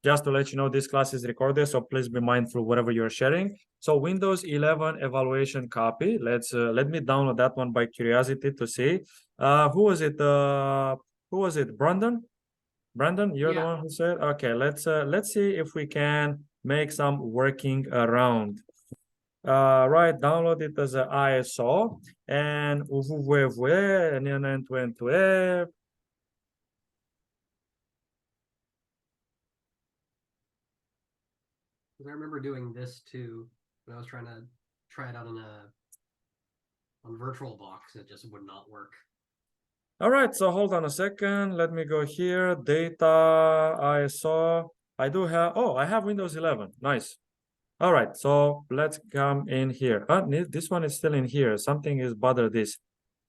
Just to let you know, this class is recorded, so please be mindful whatever you're sharing. So Windows 11 evaluation copy. Let me download that one by curiosity to see. Who was it? Who was it? Brandon? Brandon, you're the one who said. Okay, let's see if we can make some working around. Right, download it as an ISO and I remember doing this too when I was trying to try it out on VirtualBox. It just would not work. All right, so hold on a second. Let me go here. Data, ISO. I do have, oh, I have Windows 11. Nice. All right, so let's come in here. This one is still in here. Something is bother this.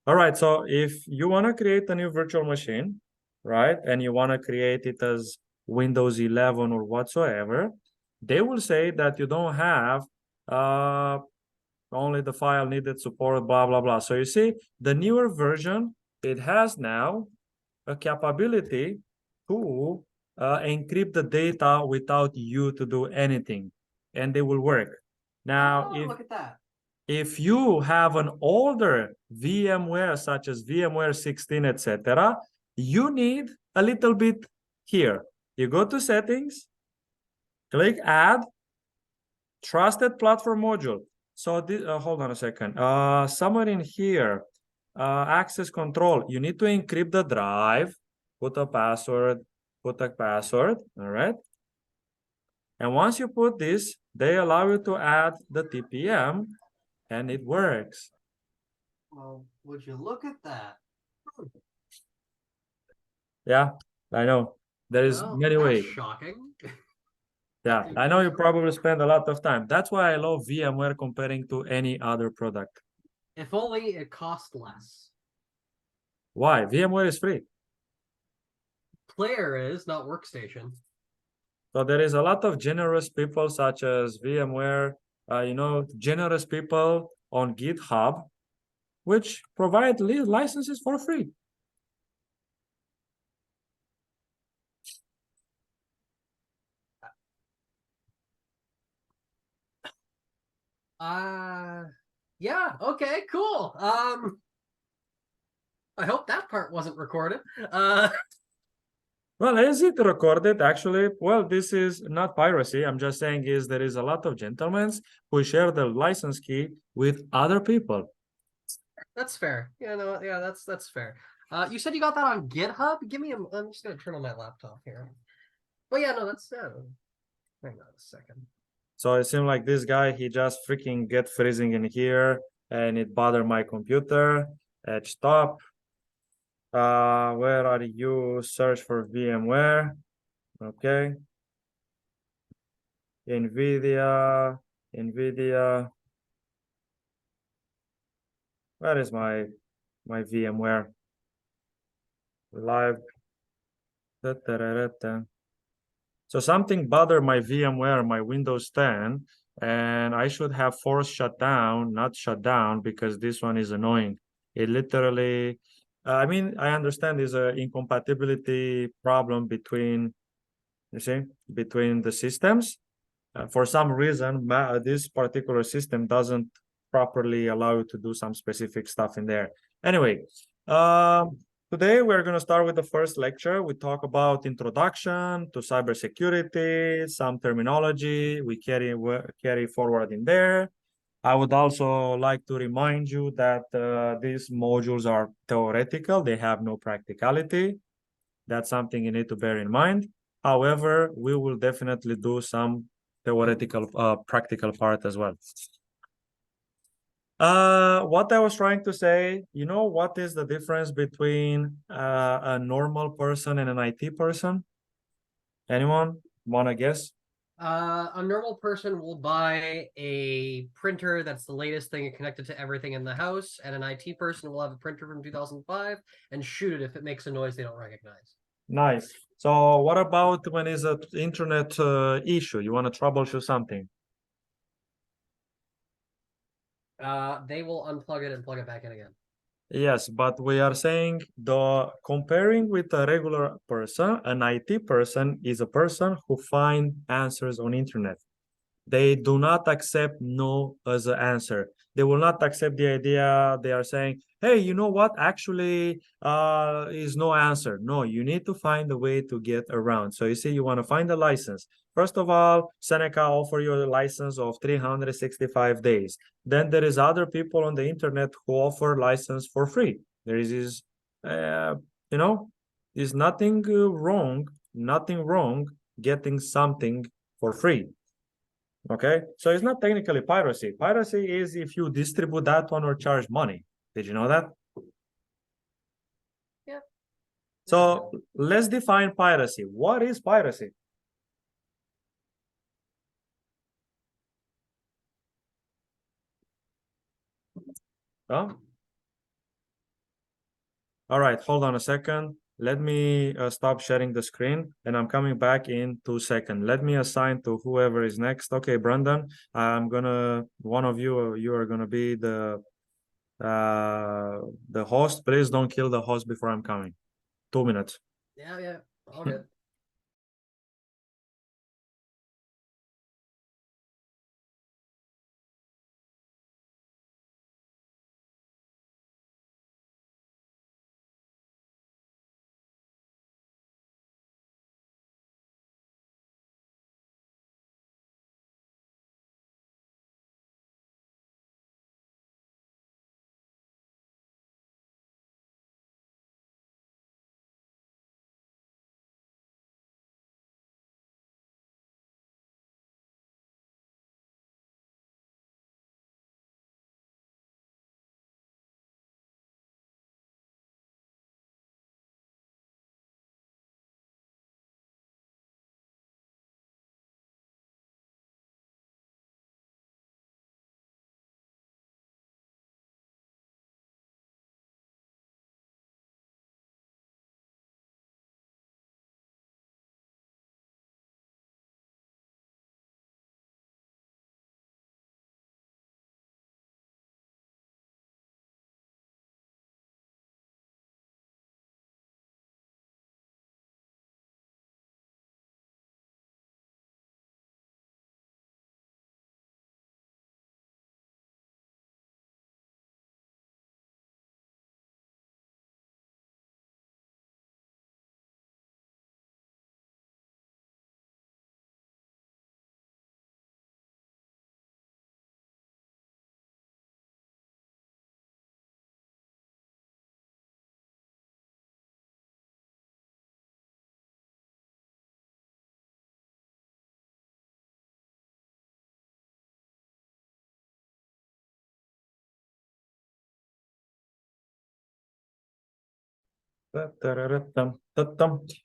All right, so if you want to create a new virtual machine, right, and you want to create it as Windows 11 or whatsoever, they will say that you don't have only the file needed support, blah, blah, blah. So you see, the newer version, it has now a capability to encrypt the data without you to do anything, and they will work. Now, look at that. If you have an older VMware, such as VMware 16, etc., you need a little bit here. You go to settings, click add, trusted platform module. So this, hold on a second. Somewhere in here, access control, you need to encrypt the drive, put a password, all right? And once you put this, they allow you to add the TPM, and it works. Well, would you look at that? Yeah, I know. There is many ways. Shocking. Yeah, I know you probably spend a lot of time. That's why I love VMware comparing to any other product. If only it cost less. Why? VMware is free. Player is, not workstation. So there is a lot of generous people such as VMware, generous people on GitHub, which provide licenses for free. Yeah, okay, cool. I hope that part wasn't recorded. Well, is it recorded actually? Well, this is not piracy. I'm just saying is there is a lot of gentlemen who share the license key with other people. That's fair. Yeah, no, yeah, that's fair. You said you got that on GitHub? Give me I'm just gonna turn on my laptop here. But yeah, no, that's hang on a second. So it seemed like this guy, he just freaking get freezing in here and it bothered my computer. Edge stop. Where are you? Search for VMware. Okay. NVIDIA. Where is my VMware? Live. Da, da, da, da. So something bothered my VMware, my Windows 10, and I should have forced shutdown, not shut down, because this one is annoying. It literally, I mean, I understand there's an incompatibility problem between, you see, between the systems. For some reason, this particular system doesn't properly allow you to do some specific stuff in there. Anyway, today we're going to start with the first lecture. We talk about introduction to cybersecurity, some terminology we carry forward in there. I would also like to remind you that these modules are theoretical. They have no practicality. That's something you need to bear in mind. However, we will definitely do some theoretical, practical part as well. What I was trying to say, what is the difference between a normal person and an IT person? Anyone want to guess? A normal person will buy a printer that's the latest thing connected to everything in the house, and an IT person will have a printer from 2005 and shoot it if it makes a noise they don't recognize. Nice. So what about when it's an internet issue? You want to troubleshoot something? They will unplug it and plug it back in again. Yes, but we are saying the comparing with a regular person, an IT person is a person who find answers on internet. They do not accept no as an answer. They will not accept the idea. They are saying, hey, you know what? Actually, is no answer. No, you need to find a way to get around. So you see, you want to find a license. First of all, Seneca offer you a license of 365 days. Then there is other people on the internet who offer license for free. There is, uh, you know, is nothing nothing wrong getting something for free. Okay, so it's not technically piracy. Piracy is if you distribute that one or charge money. Did you know that? Yeah. So let's define piracy. What is piracy? Oh, all right, hold on a second. Let me stop sharing the screen and I'm coming back in 2 seconds. Let me assign to whoever is next. Okay, Brandon, one of you, you are gonna be the host. Please don't kill the host before I'm coming. 2 minutes. Yeah, yeah. All good.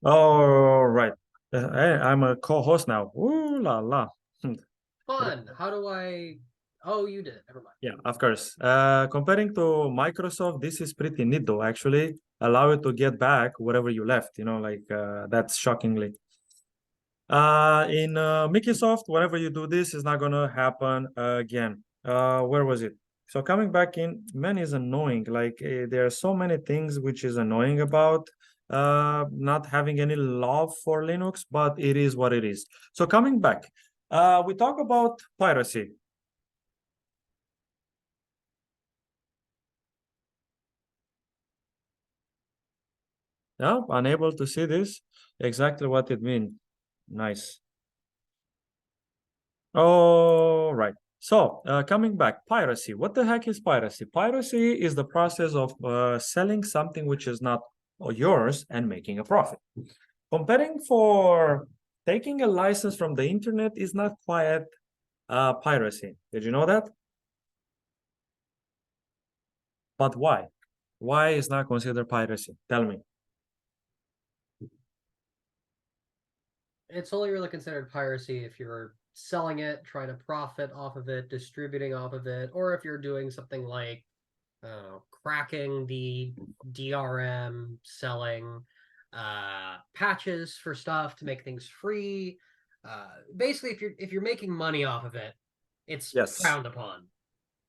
All right. Hey, I'm a co-host now. Ooh la la. Fun. How do I? Oh, you did it. Never mind. Yeah, of course. Comparing to Microsoft, this is pretty neat though. Actually, allow you to get back whatever you left. Like that's shockingly. In Microsoft, whenever you do this, is not gonna happen again. Where was it? So coming back in, man, is annoying. Like there are so many things which is annoying about not having any love for Linux, but it is what it is. So coming back, we talk about piracy. Yeah, unable to see this. Exactly what it means. Nice. All right. So, coming back, piracy. What the heck is piracy? Piracy is the process of selling something which is not yours and making a profit. Comparing for taking a license from the internet is not quite piracy. Did you know that? But why? Why is not considered piracy? Tell me. It's only really considered piracy if you're selling it, trying to profit off of it, distributing off of it, or if you're doing something like, I don't know, cracking the DRM, selling patches for stuff to make things free. Basically, if you're making money off of it, it's Yes. frowned upon.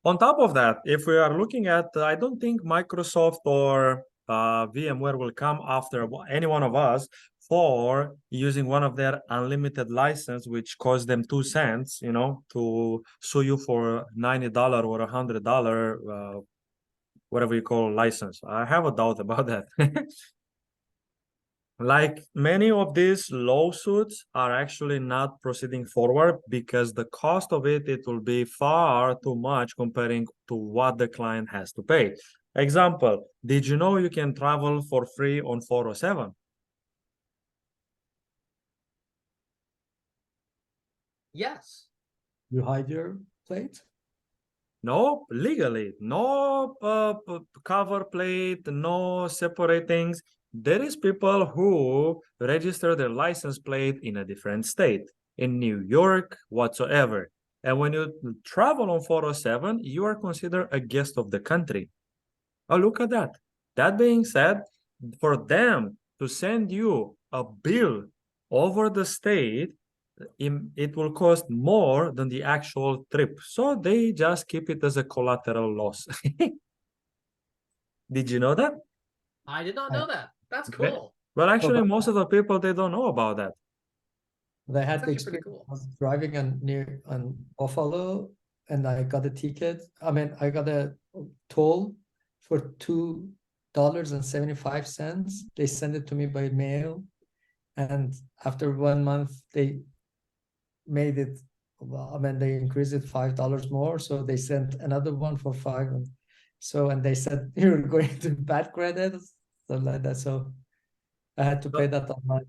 On top of that, if we are looking at, I don't think Microsoft or VMware will come after any one of us for using one of their unlimited license, which costs them 2 cents, to sue you for $90 or $100, whatever you call license. I have a doubt about that. Like many of these lawsuits are actually not proceeding forward because the cost of it will be far too much comparing to what the client has to pay. Example, did you know you can travel for free on 407? Yes. You hide your plate? No, legally, no cover plate, no separate things. There is people who register their license plate in a different state, in New York, whatsoever. And when you travel on 407, you are considered a guest of the country. Oh, look at that. That being said, for them to send you a bill over the state, it will cost more than the actual trip. So they just keep it as a collateral loss. Did you know that? I did not I- know that. That's Okay. cool. Well, actually, but- most of the people, they don't know about that. I had That's the actually pretty experience. cool. I was driving on Buffalo, and I got a ticket. I mean, I got a toll for $2.75. They sent it to me by mail, and after 1 month, they made it. Well, I mean, they increased it $5 more, so they sent another one for $5. And they said you're going to bad credit, something like that. So I had to pay that online.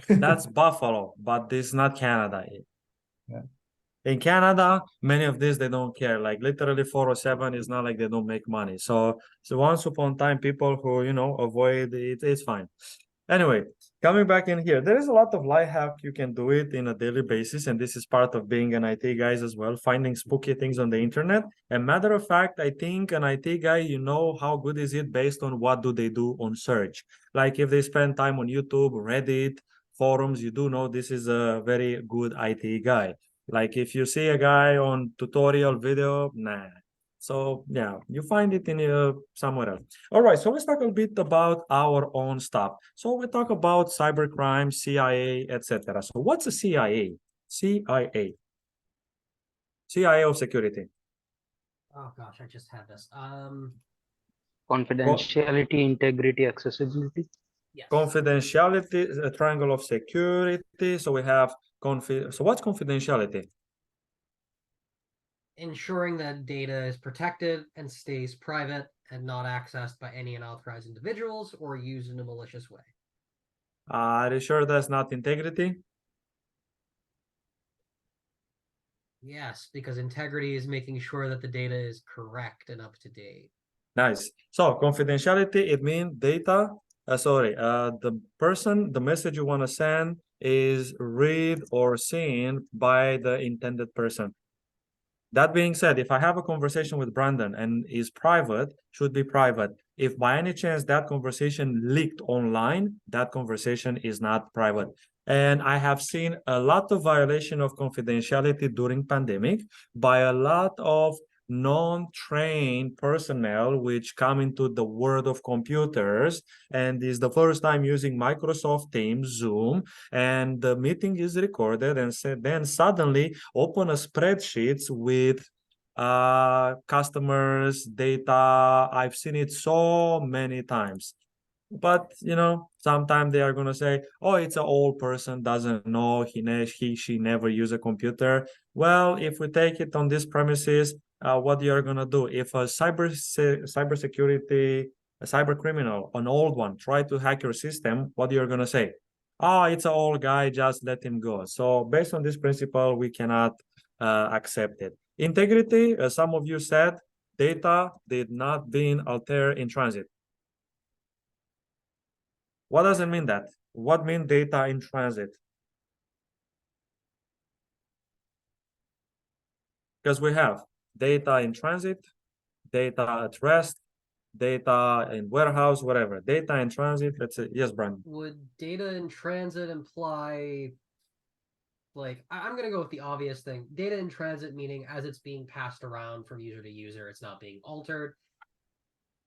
That's Buffalo, but this is not Canada. Yeah. In Canada, many of these they don't care. Like literally 407 is not like they don't make money. So once upon time, people who avoid it, it's fine. Anyway, coming back in here, there is a lot of life hack you can do it in a daily basis, and this is part of being an IT guys as well, finding spooky things on the internet. And matter of fact, I think an IT guy, how good is it based on what do they do on search. Like if they spend time on YouTube, Reddit, forums, you do know this is a very good IT guy. Like if you see a guy on tutorial video, nah. So yeah, you find it in somewhere else. All right, so let's talk a bit about our own stuff. So we talk about cybercrime, CIA, etc. So what's a CIA? CIA. CIA of security. Oh gosh, I just had this. Confidentiality, integrity, accessibility. Yes. Confidentiality, a triangle of security. So we have so what's confidentiality? Ensuring that data is protected and stays private and not accessed by any unauthorized individuals or used in a malicious way. Are you sure that's not integrity? Yes, because integrity is making sure that the data is correct and up to date. Nice. So confidentiality, it means data. The message you want to send is read or seen by the intended person. That being said, if I have a conversation with Brandon and is private, should be private. If by any chance that conversation leaked online, that conversation is not private. And I have seen a lot of violation of confidentiality during pandemic by a lot of non-trained personnel which come into the world of computers and is the first time using Microsoft Teams, Zoom, and the meeting is recorded and then suddenly open a spreadsheet with customers data. I've seen it so many times. But sometimes they are gonna say, "Oh, it's an old person, doesn't know, she never use a computer." Well, if we take it on these premises, what you're gonna do if a cybersecurity, a cyber criminal, an old one, try to hack your system, what you're gonna say? Oh, it's an old guy, just let him go. So based on this principle, we cannot accept it. Integrity, as some of you said, data did not being altered in transit. What does it mean that? What mean data in transit? Because we have data in transit, data at rest, data in warehouse, whatever. Data in transit, let's say, yes, Brandon. Would data in transit imply like I'm gonna go with the obvious thing. Data in transit, meaning as it's being passed around from user to user, it's not being altered.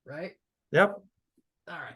Right? Yep. All right.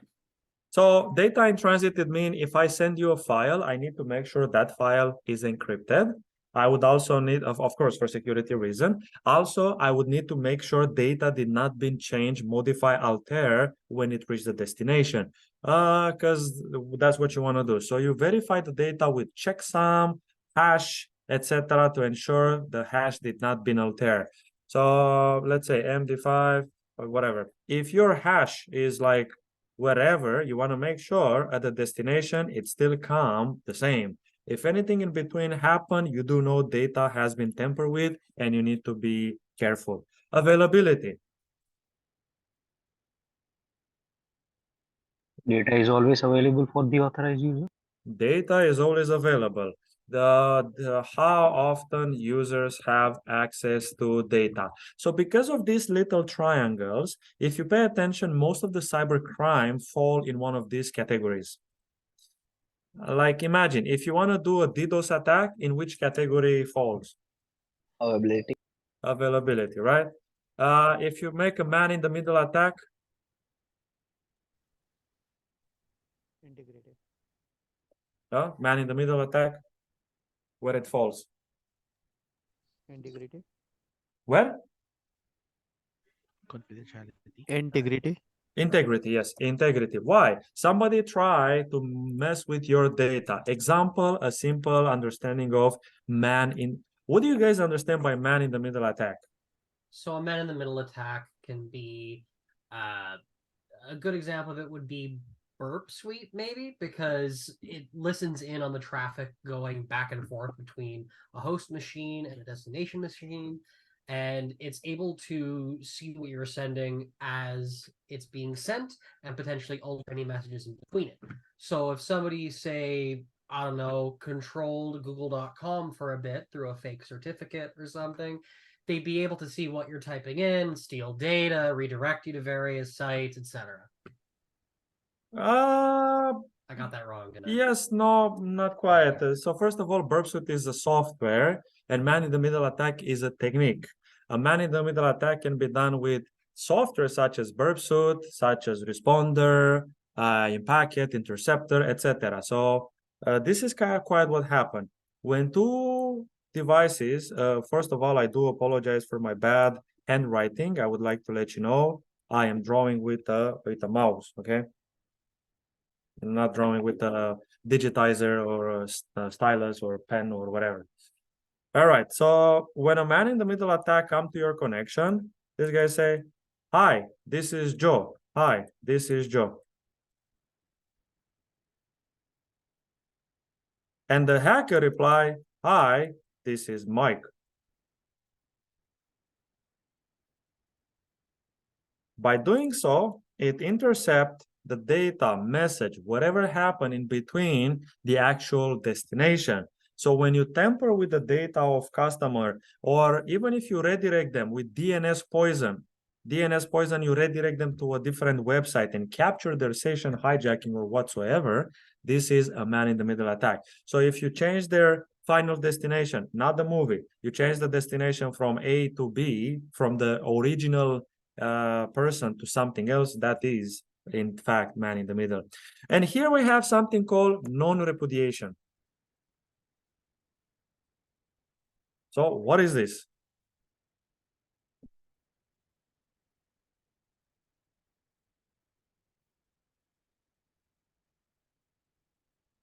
So data in transit, it means if I send you a file, I need to make sure that file is encrypted. I would also need, of course, for security reason. Also, I would need to make sure data did not been changed, modify, alter when it reached the destination. Because that's what you want to do. So you verify the data with checksum, hash, etc. to ensure the hash did not been altered. So let's say MD5 or whatever. If your hash is like wherever, you want to make sure at the destination it still come the same. If anything in between happen, you do know data has been tampered with and you need to be careful. Availability. Data is always available for the authorized user. Data is always available. The how often users have access to data. So because of these little triangles, if you pay attention, most of the cybercrime fall in one of these categories. Like imagine if you want to do a DDoS attack, in which category falls? Availability. Availability, right? If you make a man in the middle attack, Integrated. man in the middle attack, where it falls? Integrity. Where? Confidentiality. Integrity. Integrity, yes, integrity. Why? Somebody try to mess with your data. Example, a simple understanding of man in. What do you guys understand by man in the middle attack? So a man in the middle attack can be a good example of it would be Burp Suite, maybe, because it listens in on the traffic going back and forth between a host machine and a destination machine, and it's able to see what you're sending as it's being sent and potentially alter any messages in between it. So if somebody, say, I don't know, controlled google.com for a bit through a fake certificate or something, they'd be able to see what you're typing in, steal data, redirect you to various sites, etc. I got that wrong, didn't I? Yes, no, not quite. So first of all, burp suite is a software, and man in the middle attack is a technique. A man in the middle attack can be done with software such as burp suite, such as responder, in packet, interceptor, etc. So this is kind of quite what happened when two devices. First of all, I do apologize for my bad handwriting. I would like to let you know I am drawing with a mouse. Okay. Not drawing with a digitizer or a stylus or pen or whatever. All right. So when a man in the middle attack come to your connection, this guy say, "Hi, this is Joe. Hi, this is Joe." And the hacker reply, "Hi, this is Mike." By doing so, it intercepts the data, message, whatever happened in between the actual destination. So when you tamper with the data of customer, or even if you redirect them with DNS poison, you redirect them to a different website and capture their session hijacking or whatsoever, this is a man-in-the-middle attack. So if you change their final destination, not the movie, you change the destination from A to B, from the original person to something else, that is in fact man in the middle. And here we have something called non-repudiation. So what is this?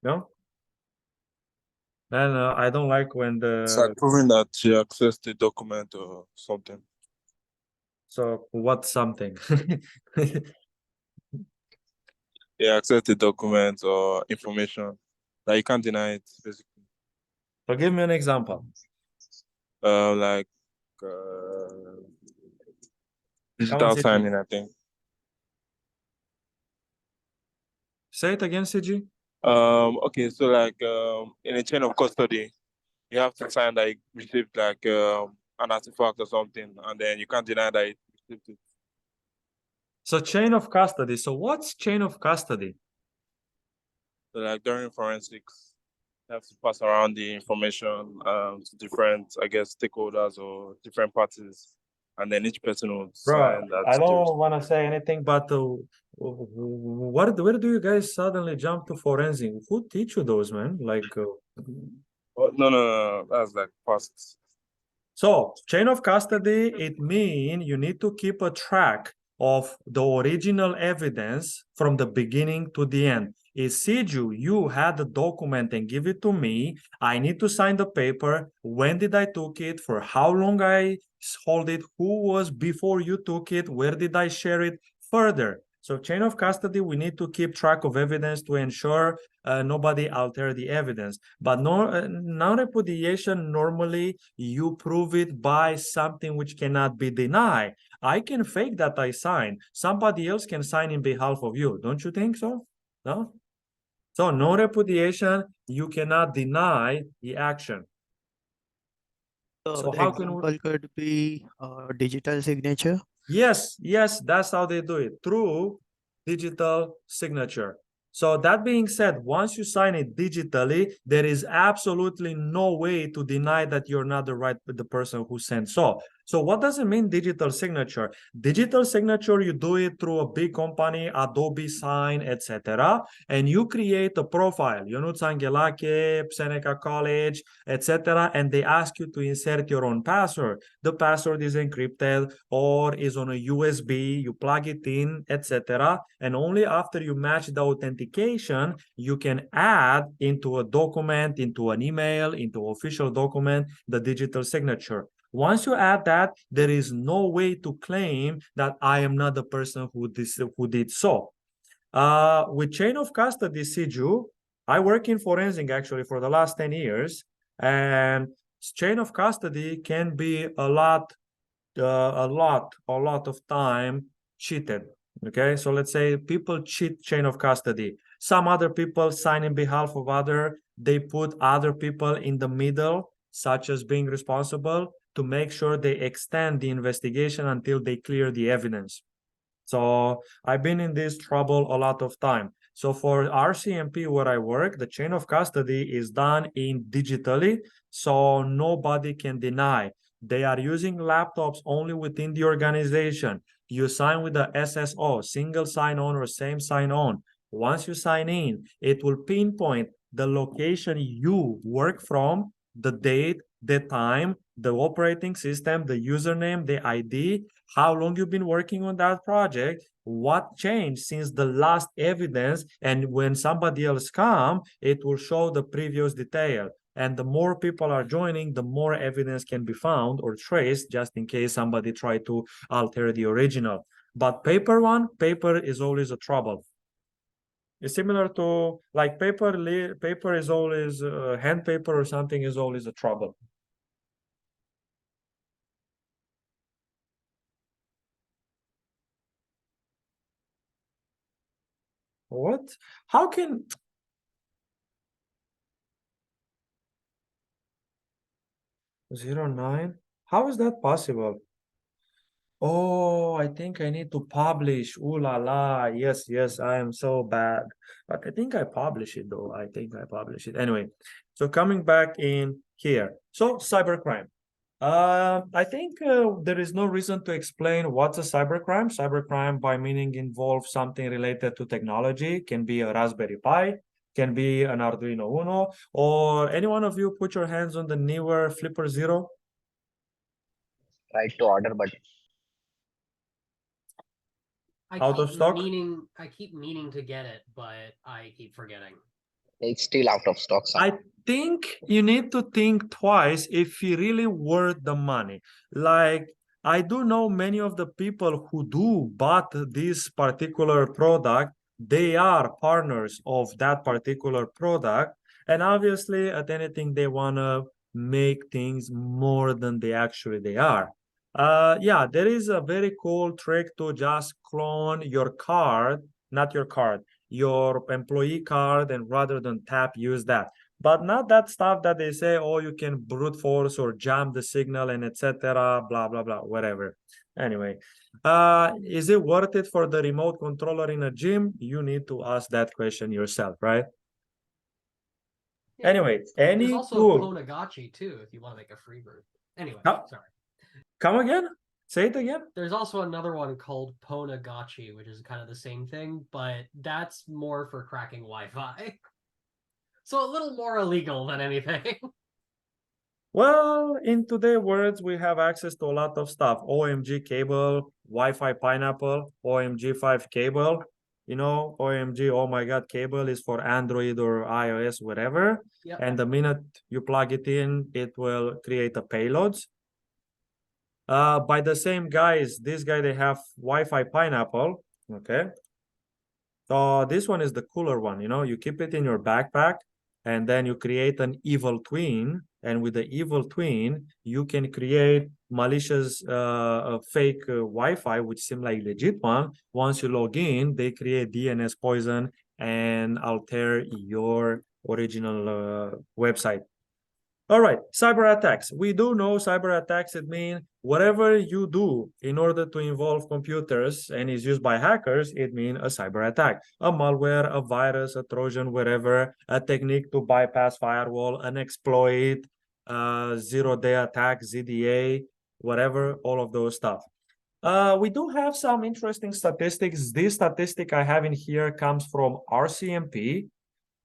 No? And I don't like when It's like the proving that you accessed the document or something. so what's something? You access the document or information that you can't deny it, basically. So give me an example. Like digital CG. signing, I think. Say it again, CG. Okay, so like in a chain of custody, you have to sign that you received like an artifact or something, and then you can't deny that you received it. So chain of custody. So what's chain of custody? So like during forensics. have to pass around the information to different, I guess, stakeholders or different parties, and then each person will Bro, sign that. I don't want to say anything, but where do you guys suddenly jump to forensic? Who teach you those, man? Like, Oh, no, that's like past. so chain of custody, it means you need to keep a track of the original evidence from the beginning to the end. Is you had the document and give it to me. I need to sign the paper. When did I took it? For how long I hold it? Who was before you took it? Where did I share it? Further. So chain of custody, we need to keep track of evidence to ensure nobody alter the evidence. But non-repudiation, normally you prove it by something which cannot be denied. I can fake that I sign. Somebody else can sign in behalf of you. Don't you think so? No? So non-repudiation, you cannot deny the action. So The how can we... example could be digital signature. Yes, that's how they do it, through digital signature. So that being said, once you sign it digitally, there is absolutely no way to deny that you're not the person who sent. So what does it mean, digital signature? Digital signature, you do it through a big company, Adobe Sign, etc. And you create a profile, Ionuț Anghelache, Seneca College, etc. And they ask you to insert your own password. The password is encrypted or is on a USB, you plug it in, etc. And only after you match the authentication, you can add into a document, into an email, into official document, the digital signature. Once you add that, there is no way to claim that I am not the person who did so. With chain of custody, Siju, I work in forensic actually for the last 10 years, and chain of custody can be a lot of time cheated. Okay, so let's say people cheat chain of custody. Some other people sign in behalf of other. They put other people in the middle, such as being responsible, to make sure they extend the investigation until they clear the evidence. So I've been in this trouble a lot of time. So for RCMP where I work, the chain of custody is done in digitally, so nobody can deny. They are using laptops only within the organization. You sign with the SSO, single sign-on or same sign-on. Once you sign in, it will pinpoint the location you work from, the date, the time, the operating system, the username, the ID, how long you've been working on that project, what changed since the last evidence, and when somebody else come, it will show the previous detail. And the more people are joining, the more evidence can be found or traced, just in case somebody tried to alter the original. But paper is always a trouble. It's similar to like paper is always hand paper or something is always a trouble. What? How can 09? How is that possible? Oh, I think I need to publish. Ooh la la. Yes, I am so bad. But I think I publish it though. I think I publish it. Anyway, so coming back in here. So cybercrime. I think there is no reason to explain what's a cybercrime. Cybercrime by meaning involves something related to technology, can be a Raspberry Pi, can be an Arduino Uno, or any one of you put your hands on the newer Flipper Zero. Right to order, but Out of stock? I keep meaning to get it, but I keep forgetting. it's still out of stock. I think you need to think twice if you really worth the money. Like, I do know many of the people who do bought this particular product, they are partners of that particular product. And obviously, at anything, they want to make things more than they are. Yeah, there is a very cool trick to just clone your card, not your card, your employee card, and rather than tap, use that. But not that stuff that they say, oh, you can brute force or jam the signal and etc. Blah blah blah, whatever. Anyway, is it worth it for the remote controller in a gym? You need to ask that question yourself, right? Yeah. Anyway, There's any also tool. Ponagachi too, if you want to make a free version. Anyway, Oh. sorry. Come again? Say it again. There's also another one called Ponagachi, which is kind of the same thing, but that's more for cracking Wi-Fi. So a little more illegal than anything. Well, in today's words, we have access to a lot of stuff. OMG cable, Wi-Fi pineapple, OMG 5 cable. You know, OMG, oh my God, cable is for Android or iOS, whatever. Yep. And the minute you plug it in, it will create a payload. By the same guys, this guy, they have Wi-Fi pineapple, okay? So this one is the cooler one, you know, you keep it in your backpack and then you create an evil twin. And with the evil twin, you can create malicious fake Wi-Fi, which seem like legit one. Once you log in, they create DNS poison and alter your original website. All right, cyber attacks. We do know cyber attacks, it means whatever you do in order to involve computers and is used by hackers, it means a cyber attack. A malware, a virus, a Trojan, whatever, a technique to bypass firewall, an exploit, zero-day attack, ZDA, whatever, all of those stuff. We do have some interesting statistics. This statistic I have in here comes from RCMP.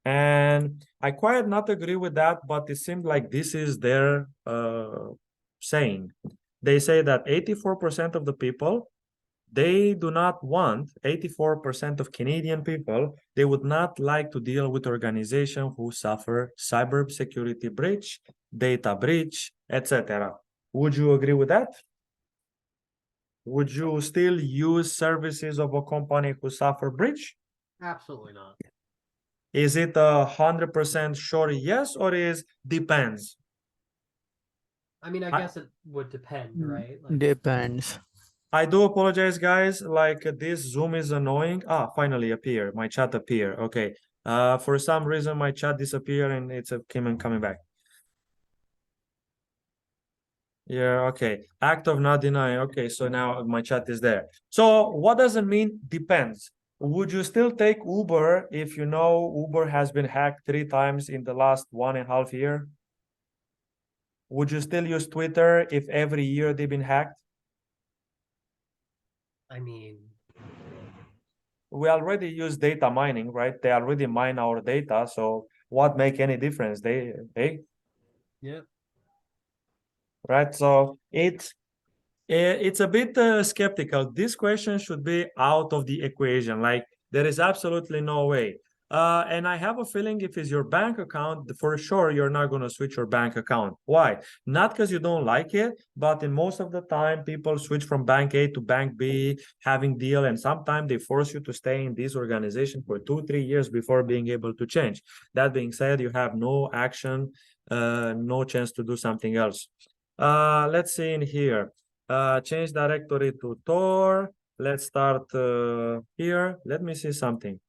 And I quite not agree with that, but it seemed like this is their saying. They say that 84% of the people, they do not want, 84% of Canadian people, they would not like to deal with organizations who suffer cybersecurity breach, data breach, etc. Would you agree with that? Would you still use services of a company who suffer breach? Absolutely not. Is it 100% sure yes, or is depends? I mean, I guess it would depend, right? Like, Depends. I do apologize, guys. Like this Zoom is annoying. Ah, finally appear. My chat appear. Okay. For some reason my chat disappeared and it's coming back. Yeah, okay. Act of not denying. Okay, so now my chat is there. So what does it mean? Depends. Would you still take Uber if you know Uber has been hacked 3 times in the last 1.5 year? Would you still use Twitter if every year they've been hacked? I mean, We already use data mining, right? They already mine our data, so what make any difference? They yeah. right? So it's a bit skeptical. This question should be out of the equation. Like there is absolutely no way. And I have a feeling if it's your bank account, for sure you're not going to switch your bank account. Why? Not because you don't like it, but in most of the time people switch from bank A to bank B, having deal, and sometimes they force you to stay in this organization for 2-3 years before being able to change. That being said, you have no action, no chance to do something else. Let's see in here. Change directory to Tor. Let's start here. Let me see something.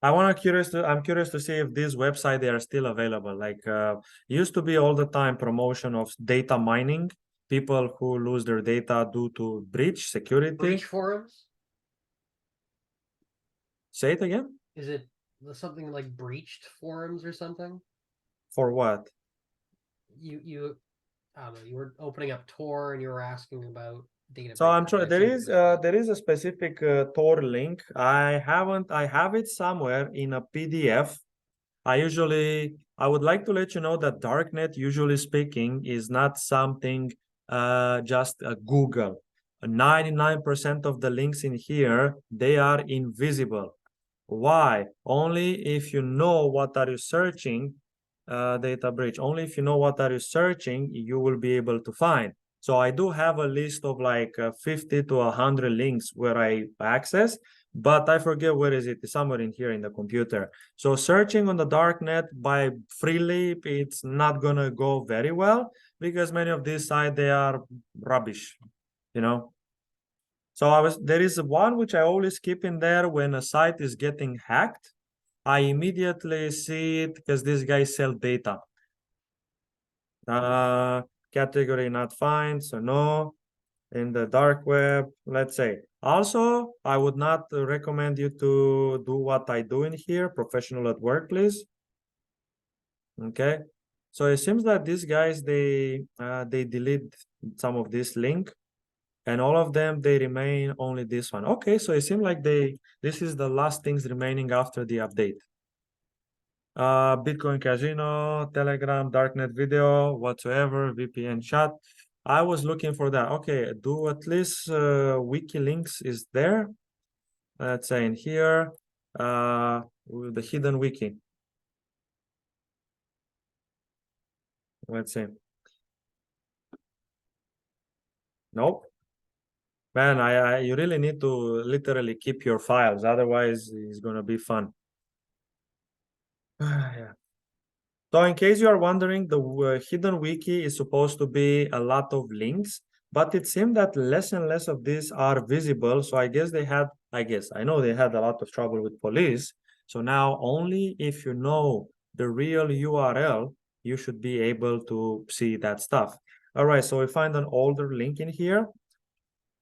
I'm curious to see if this website they are still available. Like used to be all the time promotion of data mining, people who lose their data due to breach security. Breach forums? Say it again. Is it something like breached forums or something? For what? You I don't know, you were opening up Tor and you were asking about data. So I'm breach. sure I there assumed it is was there is a specific Tor link. I have it somewhere in a PDF. I would like to let you know that darknet, usually speaking, is not something just Google. 99% of the links in here, they are invisible. Why? Only if you know what are you searching, data breach. Only if you know what are you searching, you will be able to find. So I do have a list of like 50 to 100 links where I access, but I forget where is it. It's somewhere in here in the computer. So searching on the darknet by freely, it's not gonna go very well because many of these sites they are rubbish, you know. So there is one which I always keep in there when a site is getting hacked. I immediately see it because this guy sell data. Category not fine, so no. in the dark web, let's say. Also, I would not recommend you to do what I do in here, professional at work, please. Okay, so it seems that these guys, they delete some of this link, and all of them, they remain only this one. Okay, so it seems like this is the last things remaining after the update. Bitcoin Casino, Telegram, Darknet Video, whatsoever, VPN chat. I was looking for that. Okay, do at least wiki links is there. Let's say in here, the hidden wiki. Let's see. Nope. Man, you really need to literally keep your files, otherwise it's gonna be fun. Yeah. So in case you are wondering, the hidden wiki is supposed to be a lot of links, but it seemed that less and less of these are visible. So I guess I know they had a lot of trouble with police. So now only if you know the real URL, you should be able to see that stuff. All right, so we find an older link in here.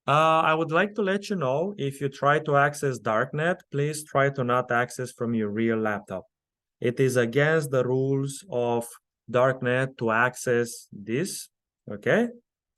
I would like to let you know, if you try to access Darknet, please try to not access from your real laptop. It is against the rules of Darknet to access this, okay,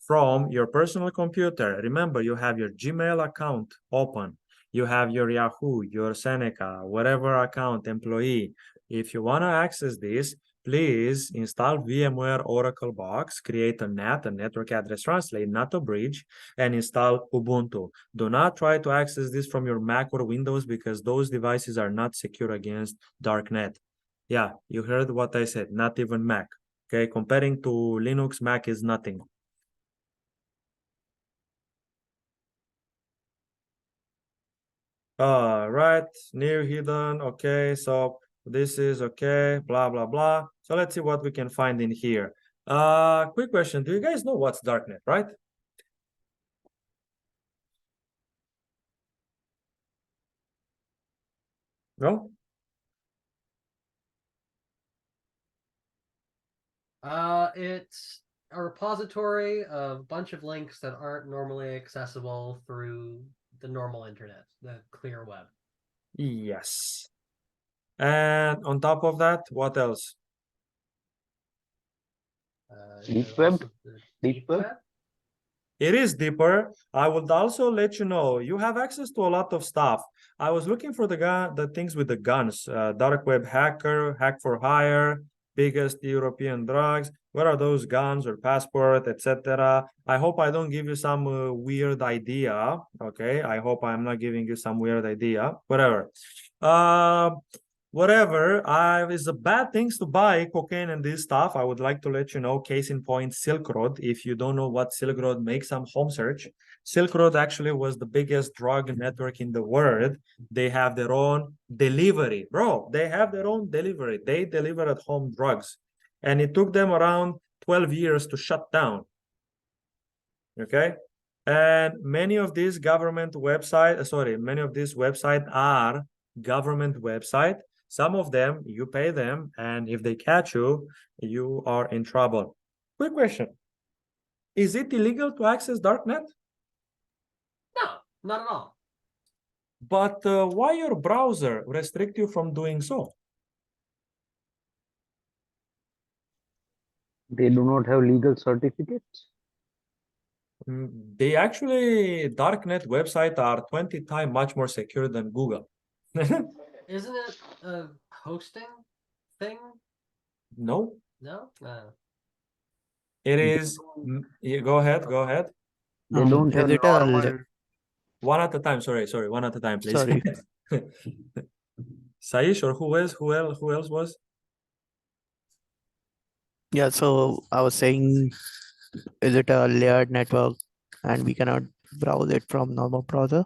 from your personal computer. Remember, you have your Gmail account open. You have your Yahoo, your Seneca, whatever account, employee. If you want to access this, please install VMware Oracle Box, create a NAT, a network address translate, not a bridge, and install Ubuntu. Do not try to access this from your Mac or Windows because those devices are not secure against Darknet. Yeah, you heard what I said, not even Mac. Okay, comparing to Linux, Mac is nothing. Right, near hidden. Okay, so this is okay, blah, blah, blah. So let's see what we can find in here. Quick question. Do you guys know what's Darknet, right? No? It's a repository of a bunch of links that aren't normally accessible through the normal internet, the clear web. Yes. And on top of that, what else? Deep web? Deep web? It is deeper. I would also let you know, you have access to a lot of stuff. I was looking for the things with the guns, dark web hacker, hack for hire, biggest European drugs. What are those guns or passport, etc.? I hope I don't give you some weird idea. Okay, I hope I'm not giving you some weird idea. Whatever. Whatever, it's a bad things to buy cocaine and this stuff. I would like to let you know, case in point, Silk Road. If you don't know what Silk Road, make some home search. Silk Road actually was the biggest drug network in the world. They have their own delivery, bro. They have their own delivery. They deliver at home drugs, and it took them around 12 years to shut down. Okay, and many of these government websites, many of these websites are government website. Some of them, you pay them, and if they catch you, you are in trouble. Quick question. Is it illegal to access Darknet? No, not at all. But why your browser restrict you from doing so? They do not have legal certificates. They actually, Darknet websites are 20 times much more secure than Google. Isn't it a hosting thing? No, No? No. it is. Go ahead, go ahead. They don't Is have it a normal. One at a time. Sorry, one at a time, please. sorry? Saish, or who else? Who else was? Yeah, so I was saying, is it a layered network and we cannot browse it from normal browser?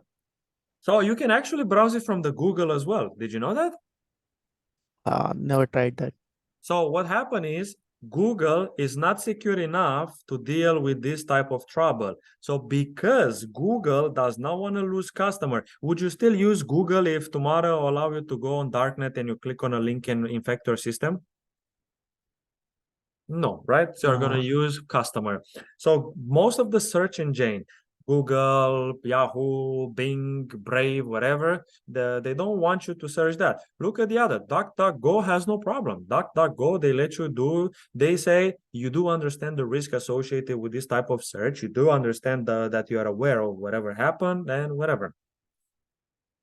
So you can actually browse it from the Google as well. Did you know that? Never tried that. So what happened is Google is not secure enough to deal with this type of trouble. So because Google does not want to lose customer, would you still use Google if tomorrow allow you to go on Darknet and you click on a link and infect your system? No, right? So you're going to use customer. So most of the search engine, Google, Yahoo, Bing, Brave, whatever. They don't want you to search that. Look at the other. DuckDuckGo has no problem. DuckDuckGo, they let you do, they say you do understand the risk associated with this type of search. You do understand that you are aware of whatever happened and whatever.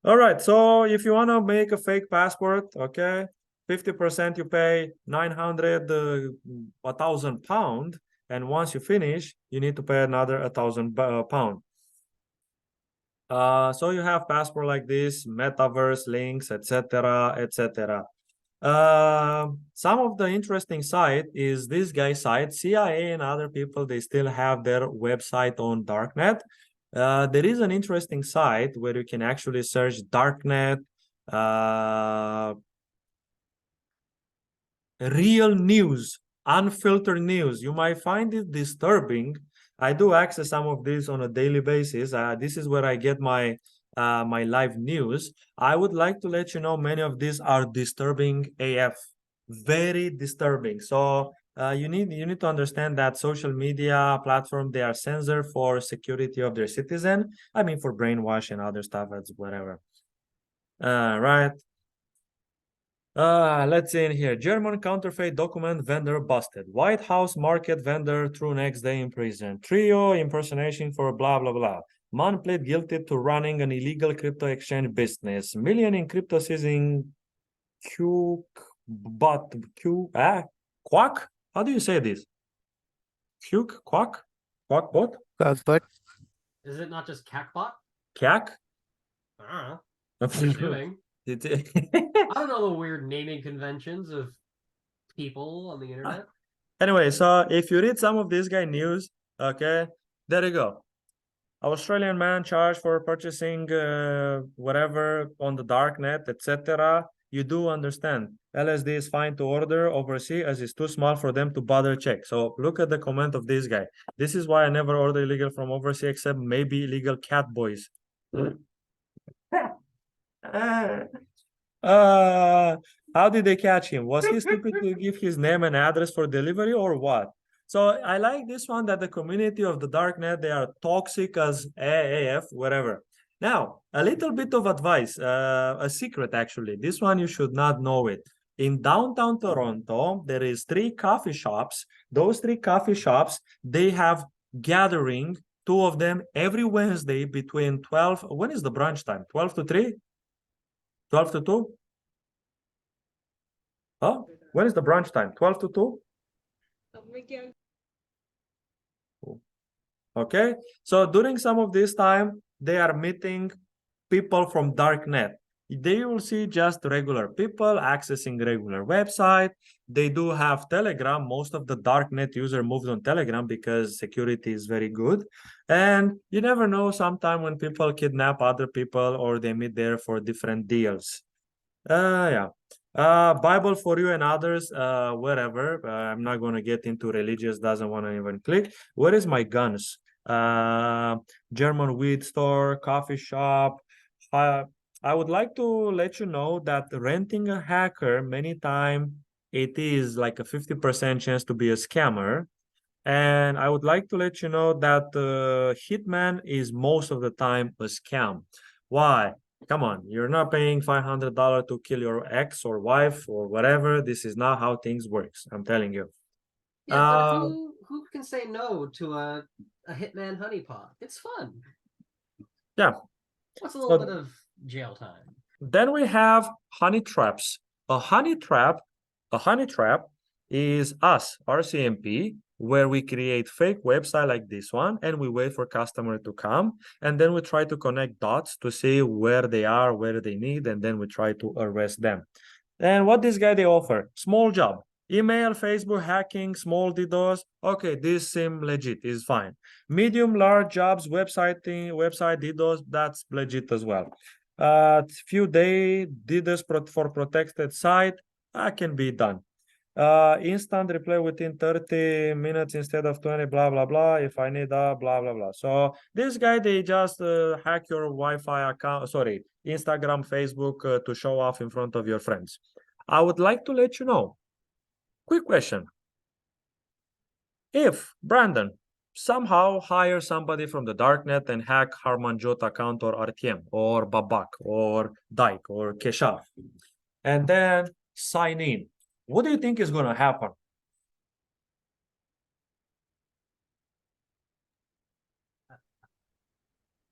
All right, so if you want to make a fake passport, okay, 50% you pay 900, 1,000 pound, and once you finish, you need to pay another 1,000 pound. So you have passport like this, metaverse links, etc., etc. Some of the interesting site is this guy's site. CIA and other people, they still have their website on darknet. There is an interesting site where you can actually search darknet, real news, unfiltered news. You might find it disturbing. I do access some of these on a daily basis. This is where I get my my live news. I would like to let you know many of these are disturbing AF, very disturbing. So you need to understand that social media platform, they are censored for security of their citizen. I mean, for brainwash and other stuff, that's whatever. Right. Let's see in here. German counterfeit document vendor busted. White House market vendor through next day in prison. Trio impersonation for blah blah blah. Man plead guilty to running an illegal crypto exchange business. Million in crypto seizing quack? How do you say this? Quack bot? But Is it not just Cackbot? Quack? I don't know. Assuming. I don't know the weird naming conventions of people on the internet. Anyway, so if you read some of this guy news, okay, there you go. Australian man charged for purchasing whatever on the dark net, etc. You do understand. LSD is fine to order overseas as it's too small for them to bother check. So look at the comment of this guy. This is why I never order illegal from overseas except maybe illegal cat boys. How did they catch him? Was he stupid to give his name and address for delivery or what? So I like this one, that the community of the darknet, they are toxic as AAF, whatever. Now, a little bit of advice, a secret actually. This one you should not know it. In downtown Toronto, there is 3 coffee shops. Those 3 coffee shops, they have gathering, 2 of them every Wednesday between 12. When is the brunch time? 12 to 3? 12 to 2? Oh, when is the brunch time? 12 to 2? Okay, so during some of this time, they are meeting people from darknet. They will see just regular people accessing regular website. They do have Telegram. Most of the darknet user moved on Telegram because security is very good. And you never know, sometime when people kidnap other people or they meet there for different deals. Yeah. Bible for you and others, wherever. I'm not going to get into religious, doesn't want to even click. Where is my guns? German weed store, coffee shop. I would like to let you know that renting a hacker, many times it is like a 50% chance to be a scammer. And I would like to let you know that Hitman is most of the time a scam. Why? Come on, you're not paying $500 to kill your ex or wife or whatever. This is not how things works. I'm telling you. Yeah, but who can say no to a Hitman honeypot? It's fun. Yeah. What's a little bit of jail time? Then we have honey traps. A honey trap is us, RCMP, where we create fake website like this one, and we wait for customer to come, and then we try to connect dots to see where they are, where they need, and then we try to arrest them. And what this guy they offer? Small job. Email, Facebook hacking, small DDoS. Okay, this seem legit, is fine. Medium, large jobs, website DDoS, that's legit as well. Few day DDoS for protected site, can be done. Instant reply within 30 minutes instead of 20, blah blah blah, if I need blah blah blah. So this guy, they just hack your Wi-Fi account, sorry, Instagram, Facebook, to show off in front of your friends. I would like to let you know, quick question. If Brandon, somehow hire somebody from the darknet and hack Harmanjot account or RTM or Babak or Dike or Keshav, and then sign in. What do you think is going to happen?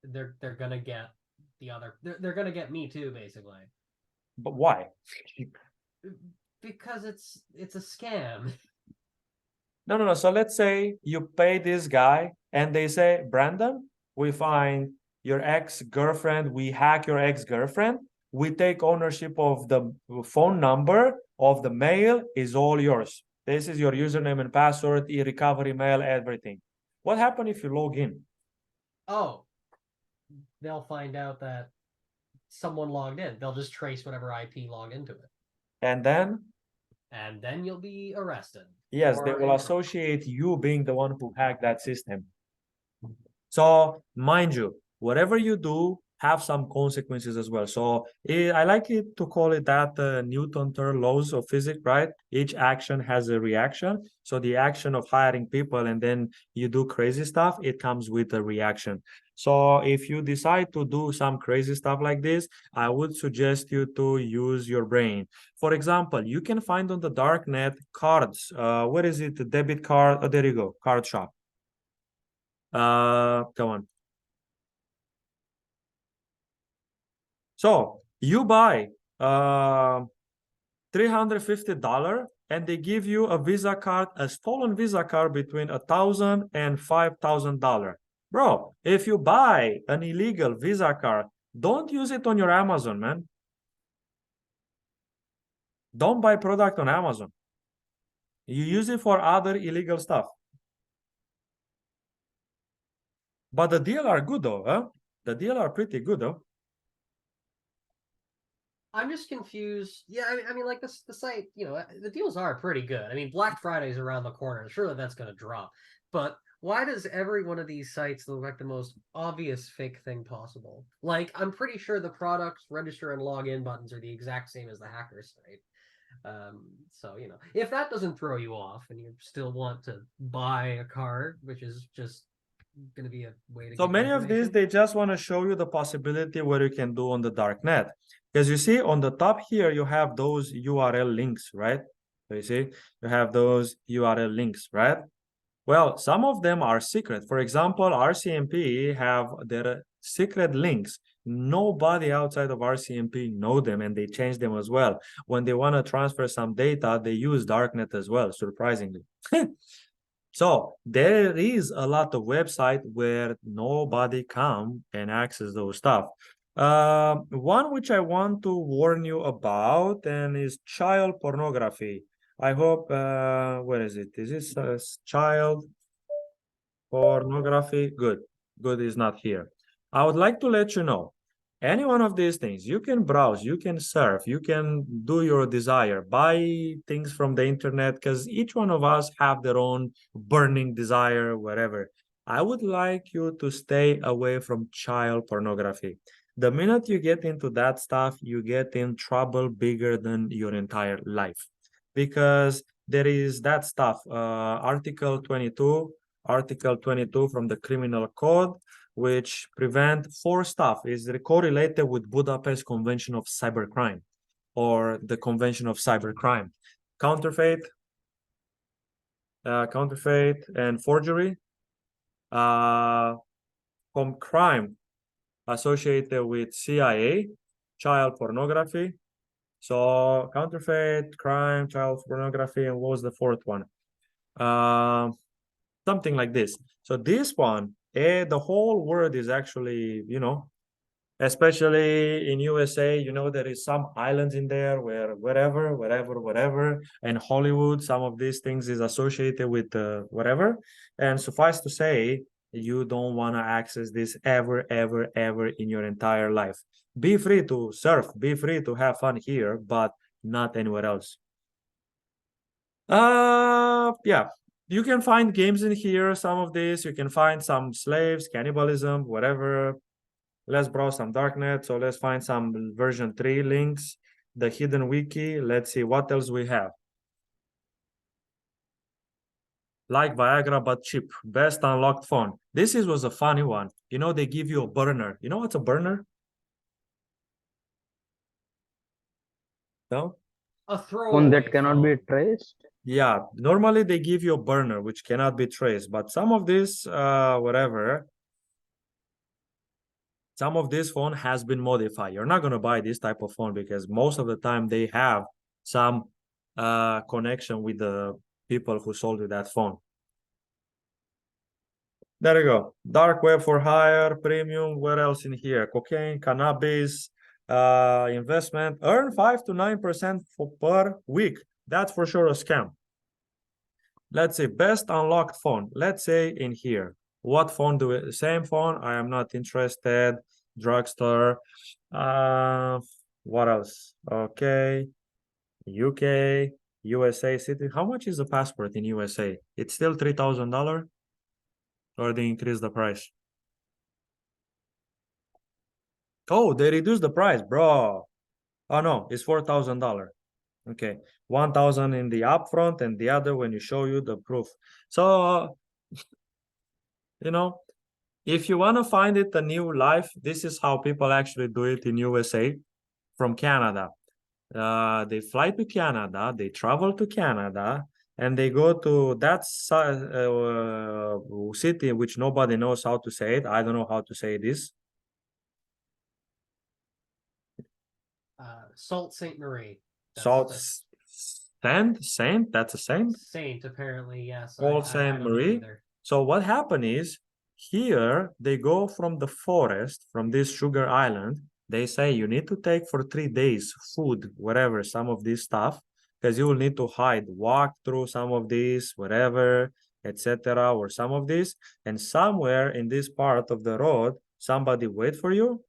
They're gonna get the other. They're gonna get me too, basically. But why? Because it's a scam. No. So let's say you pay this guy and they say, Brandon, we find your ex-girlfriend, we hack your ex-girlfriend, we take ownership of the phone number of the mail, is all yours. This is your username and password, e-recovery mail, everything. What happens if you log in? Oh, they'll find out that someone logged in. They'll just trace whatever IP log into it. And then you'll be arrested. yes, they or will in- associate you being the one who hacked that system. So mind you, whatever you do, have some consequences as well. So I like it to call it that Newton third laws of physics, right? Each action has a reaction. So the action of hiring people and then you do crazy stuff, it comes with a reaction. So if you decide to do some crazy stuff like this, I would suggest you to use your brain. For example, you can find on the dark net cards. What is it? The debit card. Oh, there you go. Card shop. Come on. So you buy $350 and they give you a Visa card, a stolen Visa card between $1,000 and $5,000. Bro, if you buy an illegal Visa card, don't use it on your Amazon, man. Don't buy product on Amazon. You use it for other illegal stuff. But the deal are good though, huh? The deal are pretty good though. I'm just confused. Yeah, I mean, like the site, the deals are pretty good. I mean, Black Friday's around the corner. Surely that's going to drop. But why does every one of these sites look like the most obvious fake thing possible? Like, I'm pretty sure the products, register, and login buttons are the exact same as the hacker site. So if that doesn't throw you off and you still want to buy a card, which is just going to be a way to So get many of these, information. they just want to show you the possibility what you can do on the dark net. Because you see on the top here, you have those URL links, right? So you see, you have those URL links, right? Well, some of them are secret. For example, RCMP have their secret links. Nobody outside of RCMP know them and they change them as well. When they want to transfer some data, they use darknet as well, surprisingly. So there is a lot of website where nobody come and access those stuff. One which I want to warn you about and is child pornography. I hope, where is it? Is this child pornography? Good. Good is not here. I would like to let you know, any one of these things, you can browse, you can surf, you can do your desire, buy things from the internet, because each one of us have their own burning desire, whatever. I would like you to stay away from child pornography. The minute you get into that stuff, you get in trouble bigger than your entire life. Because there is that stuff, Article 22 from the Criminal Code, which prevent four stuff is correlated with Budapest Convention of Cybercrime or the Convention of Cybercrime. Counterfeit and forgery, crime associated with CIA, child pornography. So counterfeit, crime, child pornography, and what was the fourth one? Something like this. So this one, the whole world is actually, especially in USA, there is some islands in there where whatever, and Hollywood, some of these things is associated with whatever. And suffice to say, you don't want to access this ever in your entire life. Be free to surf, be free to have fun here, but not anywhere else. Yeah. You can find games in here, some of this. You can find some slaves, cannibalism, whatever. Let's browse some darknet. So let's find some version 3 links, the hidden wiki. Let's see what else we have. Like Viagra, but cheap. Best unlocked phone. Was a funny one. You know, they give you a burner. You know what's a burner? No? A Phone throwaway that cannot be phone. traced. Yeah, normally they give you a burner which cannot be traced, but some of this, whatever, some of this phone has been modified. You're not gonna buy this type of phone because most of the time they have some connection with the people who sold you that phone. There you go. Dark web for hire, premium. What else in here? Cocaine, cannabis, investment. Earn 5 to 9% per week. That's for sure a scam. Let's say best unlocked phone. Let's say in here. What phone do we? Same phone. I am not interested. Drugstore. What else? Okay. UK, USA city. How much is the passport in USA? It's still $3,000, or they increase the price? Oh, they reduced the price, bro. Oh no, it's $4,000. Okay, 1,000 in the upfront and the other when you show you the proof. So, you know, if you want to find it a new life, this is how people actually do it in USA from Canada. They fly to Canada, they travel to Canada, and they go to that city which nobody knows how to say it. I don't know how to say this. Salt Saint Marie. Salt That's Saint, that's a saint. Saint, apparently, yes. Old I Saint don't know Marie. either. So what happened is here they go from the forest, from this sugar island. They say you need to take for 3 days food, whatever, some of this stuff, because you will need to hide, walk through some of these, whatever, etc., or some of this, and somewhere in this part of the road, somebody wait for you.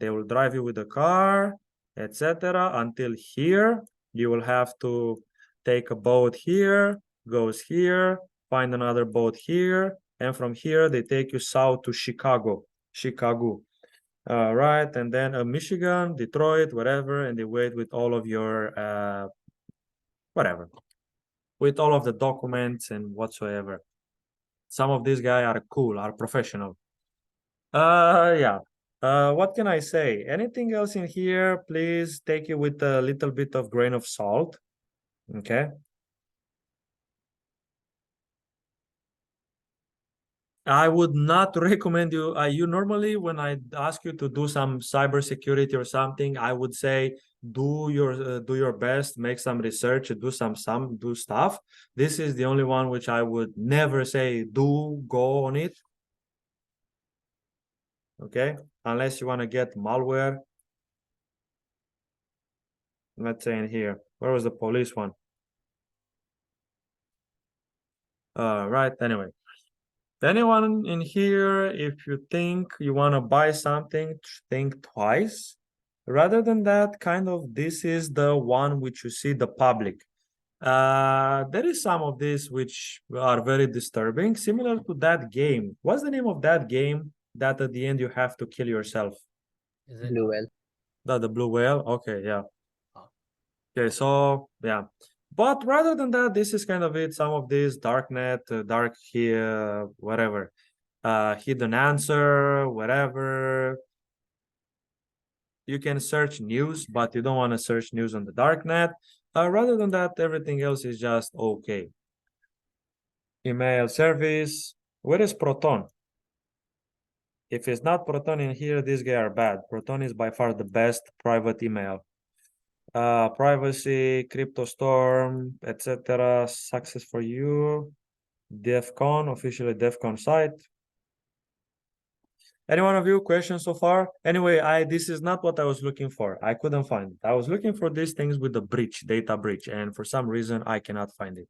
They will drive you with a car, etc., until here. You will have to take a boat here, goes here, find another boat here, and from here they take you south to Chicago. Right, and then Michigan, Detroit, whatever, and they wait with all of your whatever, with all of the documents and whatsoever. Some of these guys are cool, are professional. Yeah. What can I say? Anything else in here? Please take it with a little bit of grain of salt. Okay. I would not recommend you. You normally, when I ask you to do some cybersecurity or something, I would say do your best, make some research, do do stuff. This is the only one which I would never say go on it. Okay, unless you want to get malware. Let's say in here, where was the police one? Right. Anyway. Anyone in here, if you think you want to buy something, think twice. Rather than that, kind of this is the one which you see the public. There is some of this which are very disturbing, similar to that game. What's the name of that game that at the end you have to kill yourself? Is it? Blue whale. The blue whale? Okay, yeah. Oh. Okay, so yeah. But rather than that, this is kind of it. Some of this darknet, dark here, whatever. Hidden answer, whatever. You can search news, but you don't want to search news on the darknet. Rather than that, everything else is just okay. Email service. Where is Proton? If it's not Proton in here, these guys are bad. Proton is by far the best private email. Privacy, crypto storm, etc. Success for you. DEFCON, officially DEFCON site. Any one of you questions so far? Anyway, this is not what I was looking for. I couldn't find it. I was looking for these things with the breach, data breach, and for some reason I cannot find it.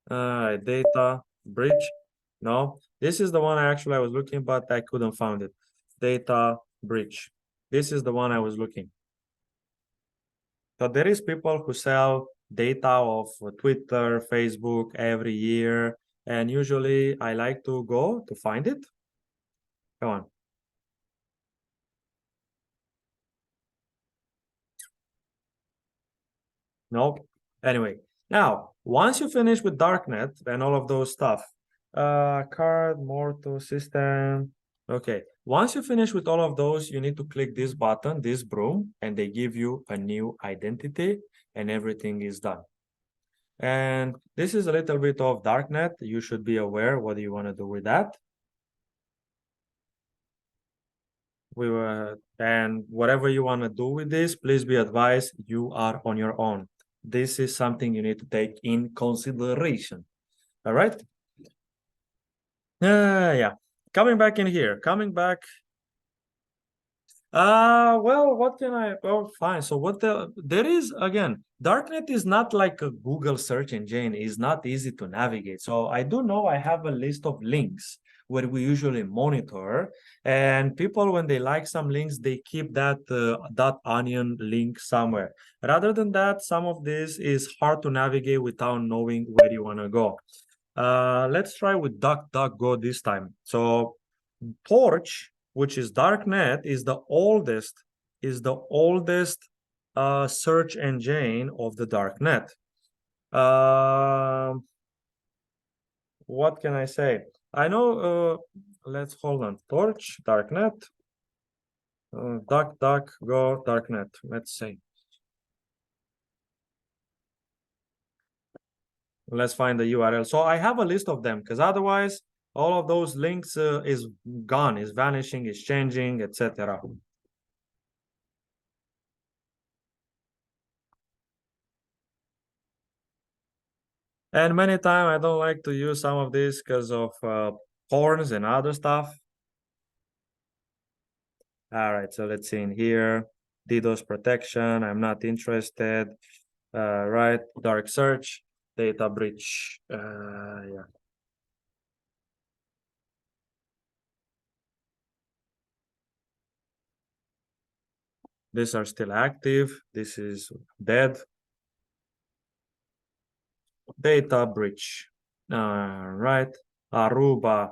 Data breach. No, this is the one I was looking, but I couldn't find it. Data breach. This is the one I was looking. So there is people who sell data of Twitter, Facebook every year, and usually I like to go to find it. Come on. Nope. Anyway, now Once you finish with darknet and all of those stuff, card, mortal, system. Okay, once you finish with all of those, you need to click this button, this broom, and they give you a new identity and everything is done. And this is a little bit of darknet. You should be aware what do you want to do with that. And whatever you want to do with this, please be advised you are on your own. This is something you need to take in consideration. All right. Yeah. Coming back in here, well, what can I, oh, fine. So there is, again, darknet is not like a Google search engine. It's not easy to navigate. So I do know I have a list of links where we usually monitor, and people, when they like some links, they keep that .onion link somewhere. Rather than that, some of this is hard to navigate without knowing where you want to go. Let's try with DuckDuckGo this time. So Torch, which is darknet, is the oldest search engine of the darknet. What can I say? I know. Let's hold on. Torch, darknet, DuckDuckGo, darknet. Let's see. Let's find the URL. So I have a list of them because otherwise all of those links is gone, is vanishing, is changing, etc. And many times I don't like to use some of this because of porns and other stuff. All right, so let's see in here. DDoS protection, I'm not interested. Right, dark search, data breach. Yeah. These are still active. This is dead. Data breach. Right, Aruba.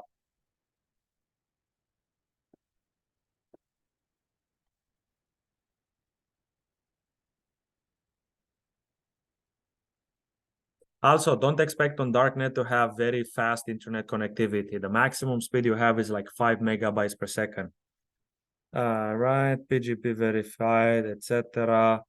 Also, don't expect on darknet to have very fast internet connectivity. The maximum speed you have is like 5 megabytes per second. Right, PGP verified, etc.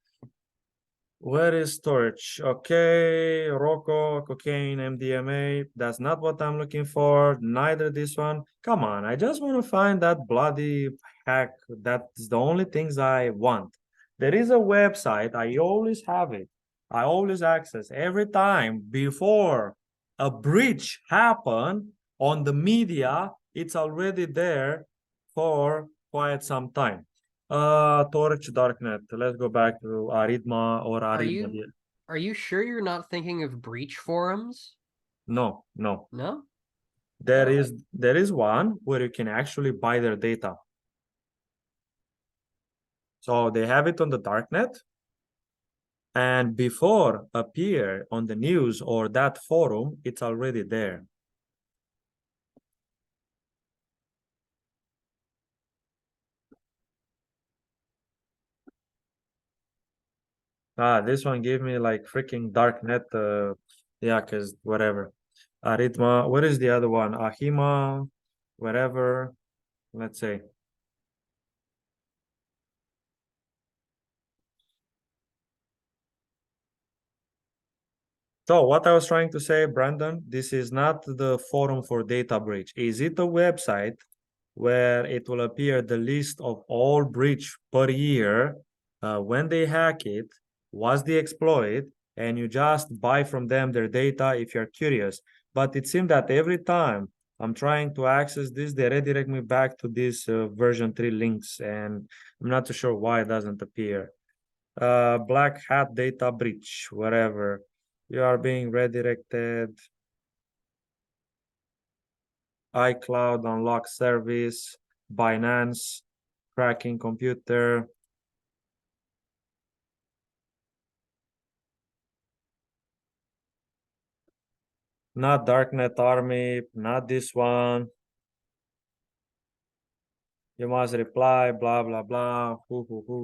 Where is storage? Okay, Rocco, cocaine, MDMA. That's not what I'm looking for. Neither this one. Come on, I just want to find that bloody hack. That's the only things I want. There is a website. I always have it. I always access every time before a breach happen on the media. It's already there for quite some time. Torch darknet. Let's go back to Aritma or Aritma. Are you sure you're not thinking of breach forums? No. No? There is one where you can actually buy their data. So they have it on the darknet, and before appear on the news or that forum, it's already there. This one gave me like freaking darknet. Yeah, because whatever. Aritma. What is the other one? Ahima, whatever. Let's say. So what I was trying to say, Brandon, this is not the forum for data breach. Is it a website where it will appear the list of all breach per year, when they hack it, what's the exploit, and you just buy from them their data if you're curious. But it seems that every time I'm trying to access this, they redirect me back to this version 3 links, and I'm not too sure why it doesn't appear. Black hat data breach, whatever. You are being redirected. iCloud unlock service, Binance, cracking computer. Not Darknet Army, not this one. You must reply, blah, blah, blah.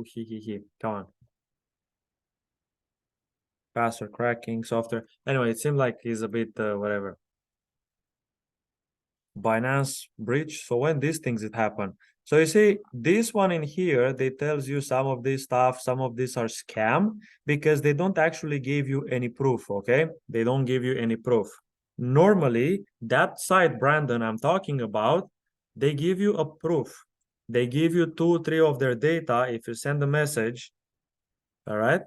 He. Come on. password cracking software. Anyway, it seemed like he's a bit whatever. Binance breach. So when these things it happen. So you see, this one in here, they tells you some of this stuff, some of these are scam because they don't actually give you any proof, okay? They don't give you any proof. Normally, that site, Brandon, I'm talking about, they give you a proof. They give you 2, 3 of their data if you send a message, all right?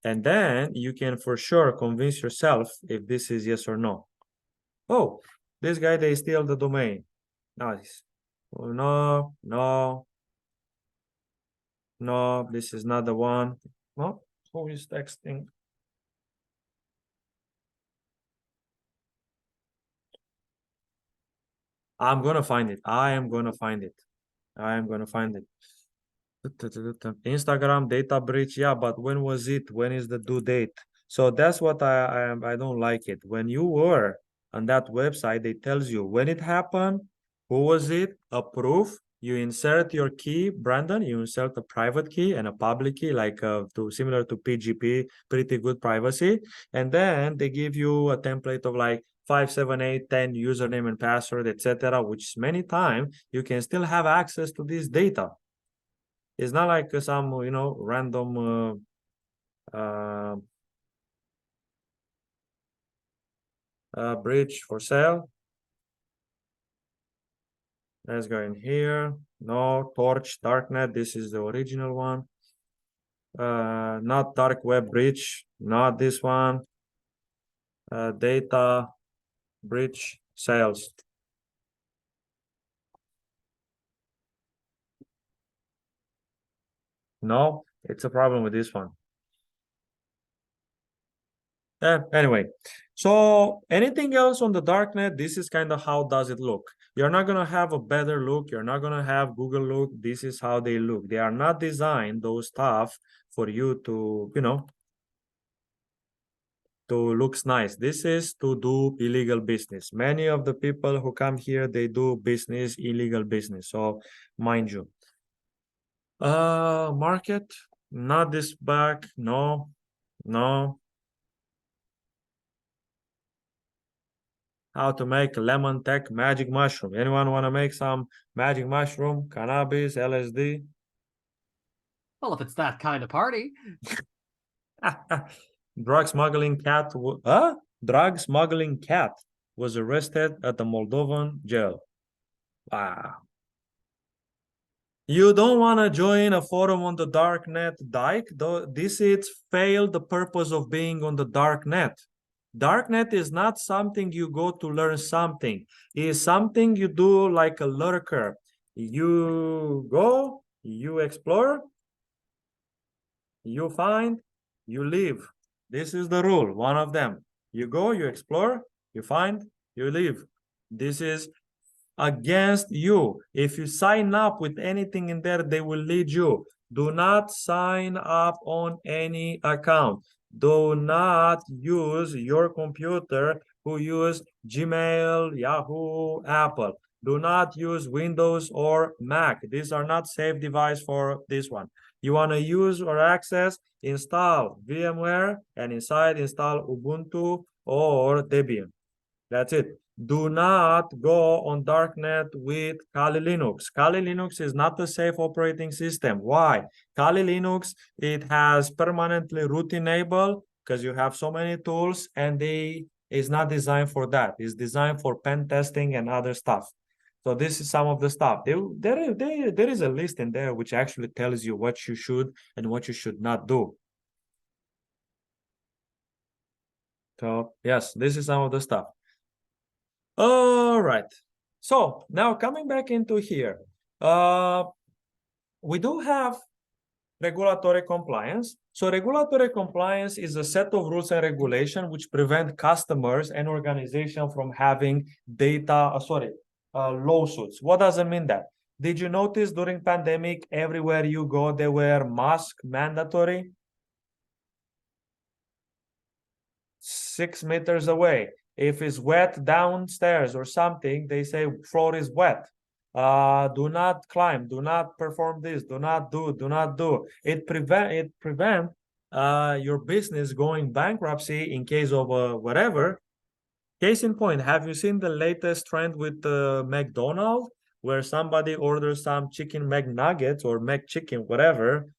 And then you can for sure convince yourself if this is yes or no. Oh, this guy, they steal the domain. Nice. Oh, no, no, no, this is not the one. No, who is texting? I'm gonna find it. I am gonna find it. I am gonna find it. Instagram data breach. Yeah, but when was it? When is the due date? So that's what I don't like it. When you were on that website, it tells you when it happened, who was it, a proof. You insert your key, Brandon. You insert a private key and a public key, like similar to PGP, pretty good privacy. And then they give you a template of like 5, 7, 8, 10 username and password, etc. Which many times you can still have access to this data. It's not like some, random bridge for sale. Let's go in here. No, Torch, Darknet. This is the original one. Not dark web bridge. Not this one. Data bridge sales. No, it's a problem with this one. Anyway, so anything else on the darknet, this is kind of how does it look. You're not going to have a better look. You're not going to have Google look. This is how they look. They are not designed, those stuff, for you to, to looks nice. This is to do illegal business. Many of the people who come here, they do business, illegal business. So mind you. Market, not this back. No, no. How to make lemon tech magic mushroom. Anyone want to make some magic mushroom, cannabis, LSD? Well, if it's that kind of party. Drug smuggling cat. Drug smuggling cat was arrested at the Moldovan jail. Wow. You don't want to join a forum on the dark net, Dyke. This is failed the purpose of being on the dark net. Darknet is not something you go to learn something. It is something you do like a lurker. You go, you explore, you find, you leave. This is the rule, one of them. You go, you explore, you find, you leave. This is against you. If you sign up with anything in there, they will lead you. Do not sign up on any account. Do not use your computer who use Gmail, Yahoo, Apple. Do not use Windows or Mac. These are not safe device for this one. You want to use or access, install VMware, and inside install Ubuntu or Debian. That's it. Do not go on darknet with Kali Linux. Kali Linux is not a safe operating system. Why? Kali Linux, it has permanently root enabled because you have so many tools and is not designed for that. It's designed for pen testing and other stuff. So this is some of the stuff. There is a list in there which actually tells you what you should and what you should not do. So yes, this is some of the stuff. All right. So now coming back into here, we do have regulatory compliance. So regulatory compliance is a set of rules and regulation which prevent customers and organization from having lawsuits. What does it mean that? Did you notice during pandemic, everywhere you go, they wear mask mandatory? 6 meters away. If it's wet downstairs or something, they say floor is wet. Do not climb, do not perform this, do not do. It prevent your business going bankruptcy in case of whatever. Case in point, have you seen the latest trend with McDonald's, where somebody orders some chicken McNuggets or McChicken, whatever,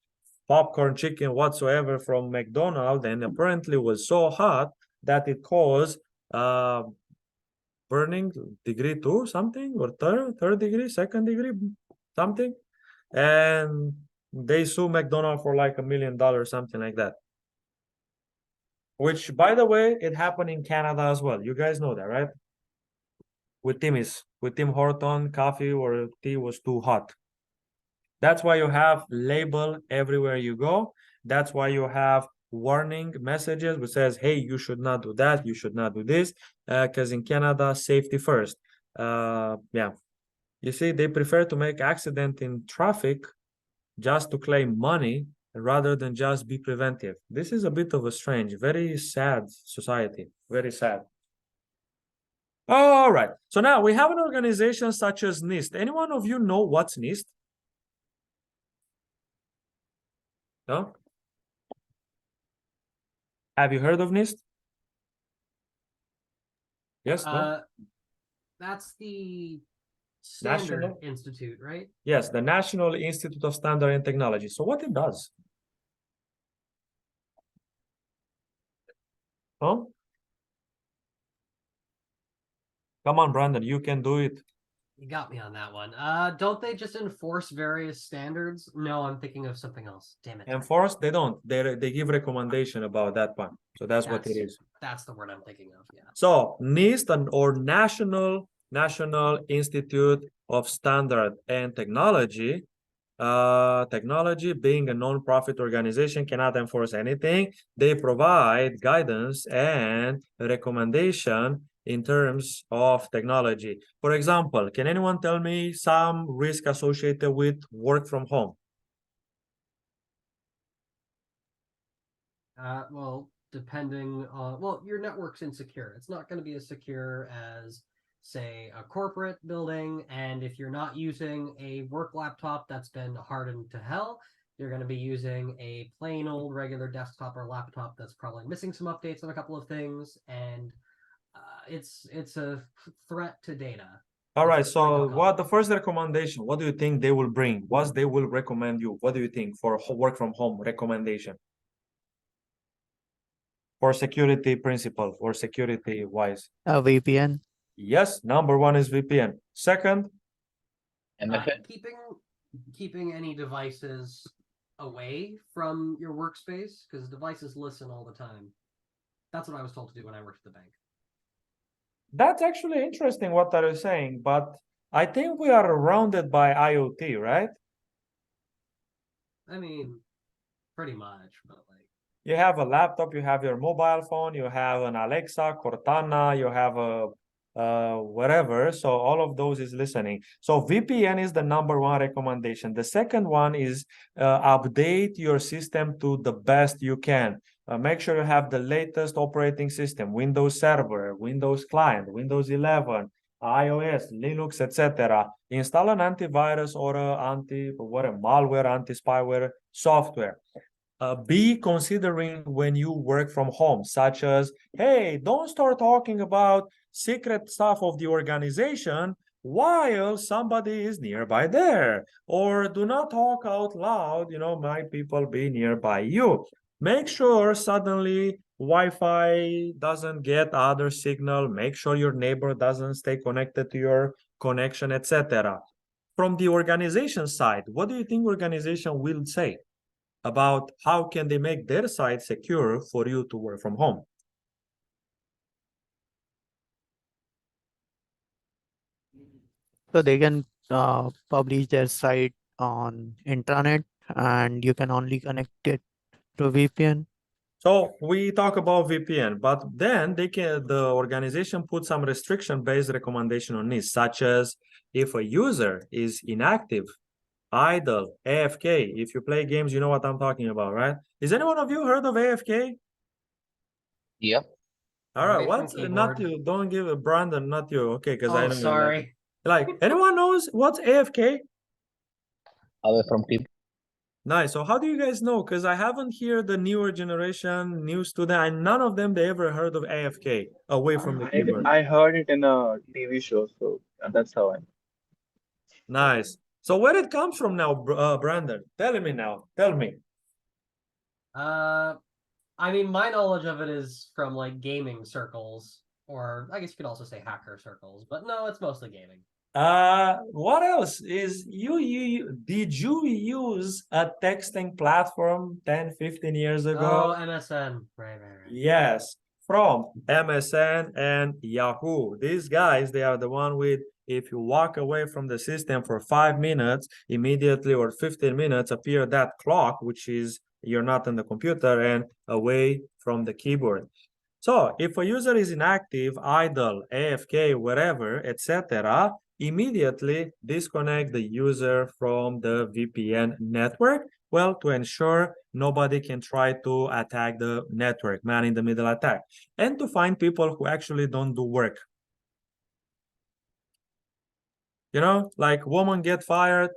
popcorn chicken whatsoever from McDonald's, and apparently was so hot that it caused burning degree 2 something, or third degree, second degree something, and they sue McDonald's for like $1 million, something like that. Which, by the way, it happened in Canada as well. You guys know that, right? With Tim Horton, coffee or tea was too hot. That's why you have label everywhere you go. That's why you have warning messages which says, hey, you should not do that, you should not do this, because in Canada, safety first. Yeah, you see, they prefer to make accident in traffic just to claim money rather than just be preventive. This is a bit of a strange, very sad society, very sad. All right, so now we have an organization such as NIST. Anyone of you know what's NIST? No? Have you heard of NIST? Yes, no? That's the Standard National? Institute, right? Yes, the National Institute of Standard and Technology. So what it does? Huh? Come on, Brandon, you can do it. You got me on that one. Don't they just enforce various standards? No, I'm thinking of something else. Damn it. Enforce? They don't. They give recommendation about that one. So that's what it is. That's the word I'm thinking of. Yeah. So NIST or National Institute of Standard and Technology. Technology, being a non-profit organization, cannot enforce anything. They provide guidance and recommendation in terms of technology. For example, can anyone tell me some risk associated with work from home? Well, depending on, well, your network's insecure. It's not going to be as secure as, say, a corporate building. And if you're not using a work laptop that's been hardened to hell, you're going to be using a plain old regular desktop or laptop that's probably missing some updates on a couple of things. And it's a threat to data. All right, so what the first recommendation, what do you think they will bring? What they will recommend you? What do you think for work from home recommendation? For security principle or security wise? VPN. Yes, number one is VPN. Second, Keeping any devices away from your workspace, because devices listen all the time. That's what I was told to do when I worked at the bank. that's actually interesting what they're saying, but I think we are surrounded by IoT, right? I mean, pretty much, but like, You have a laptop, you have your mobile phone, you have an Alexa, Cortana, you have a whatever. So all of those is listening. So VPN is the number one recommendation. The second one is update your system to the best you can. Make sure you have the latest operating system, Windows Server, Windows Client, Windows 11, iOS, Linux, etc. Install an antivirus or a malware, anti-spyware software. Be considering when you work from home, such as, hey, don't start talking about secret stuff of the organization while somebody is nearby there, or do not talk out loud, might people be nearby you. Make sure suddenly Wi-Fi doesn't get other signal. Make sure your neighbor doesn't stay connected to your connection, etc. From the organization side, what do you think organization will say about how can they make their site secure for you to work from home? So they can publish their site on intranet, and you can only connect it to VPN. So we talk about VPN, but then the organization put some restriction-based recommendation on this, such as if a user is inactive, idle, AFK. If you play games, you know what I'm talking about, right? Is anyone of you heard of AFK? Yep. All right, Away from what's not keyboard. you? Don't give a Brandon, not you. Okay, because I Oh, know sorry. like anyone knows what's AFK? Away from Nice. So how do you guys know? Because I haven't heard the newer generation, new student, and none of them they ever heard of AFK away from the keyboard. I heard it in a TV show, so that's how I. Nice. So where it comes from now, Brandon? Tell me now. Tell me. I mean, my knowledge of it is from like gaming circles, or I guess you could also say hacker circles, but no, it's mostly gaming. What else is did you use a texting platform 10, 15 years ago? Oh, MSN. Right. Yes, from MSN and Yahoo. These guys, they are the one with, if you walk away from the system for 5 minutes, immediately or 15 minutes appear that clock, which is you're not on the computer and away from the keyboard. So if a user is inactive, idle, AFK, whatever, etc., immediately disconnect the user from the VPN network. Well, to ensure nobody can try to attack the network, man-in-the-middle attack, and to find people who actually don't do work. You know, like woman get fired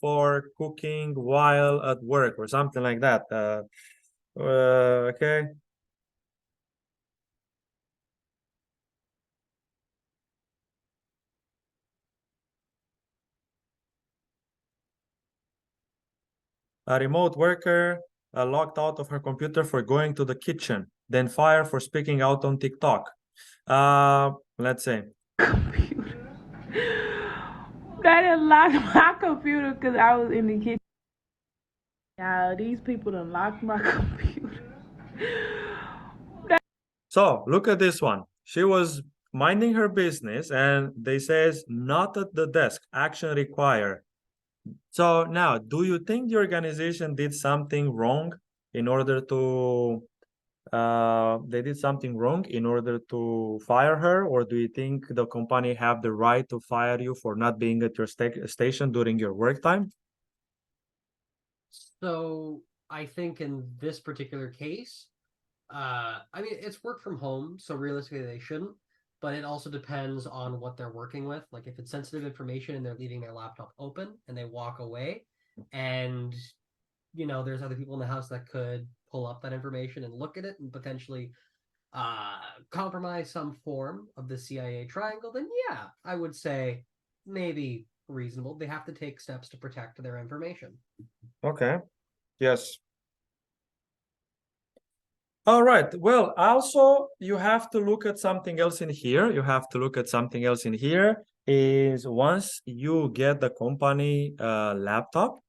for cooking while at work or something like that. Okay. A remote worker locked out of her computer for going to the kitchen, then fired for speaking out on TikTok. Let's say. Computer. They done locked my computer because I was in the kitchen. Y'all, these people done locked my computer. So look at this one. She was minding her business and they says not at the desk, action required. So now, do you think the organization did something wrong in order to they did something wrong in order to fire her, or do you think the company have the right to fire you for not being at your station during your work time? So I think in this particular case, I mean, it's work from home, so realistically they shouldn't, but it also depends on what they're working with. Like if it's sensitive information and they're leaving their laptop open and they walk away, and you know, there's other people in the house that could pull up that information and look at it and potentially compromise some form of the CIA triangle, then yeah, I would say maybe reasonable. They have to take steps to protect their information. Okay. Yes. All right. Well, also you have to look at something else in here. You have to look at something else in here is once you get the company laptop,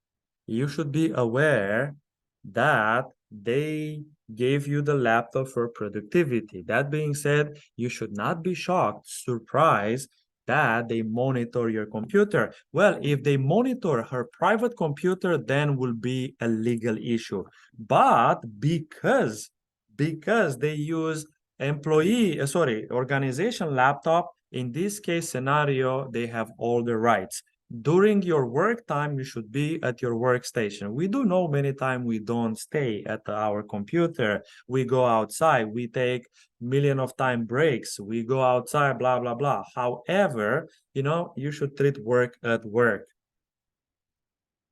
you should be aware that they gave you the laptop for productivity. That being said, you should not be shocked, surprised that they monitor your computer. Well, if they monitor her private computer, then will be a legal issue. But because they use organization laptop, in this case scenario, they have all the rights. During your work time, you should be at your workstation. We do know many times we don't stay at our computer. We go outside, we take million of time breaks, we go outside, blah, blah, blah. However, you know, you should treat work at work.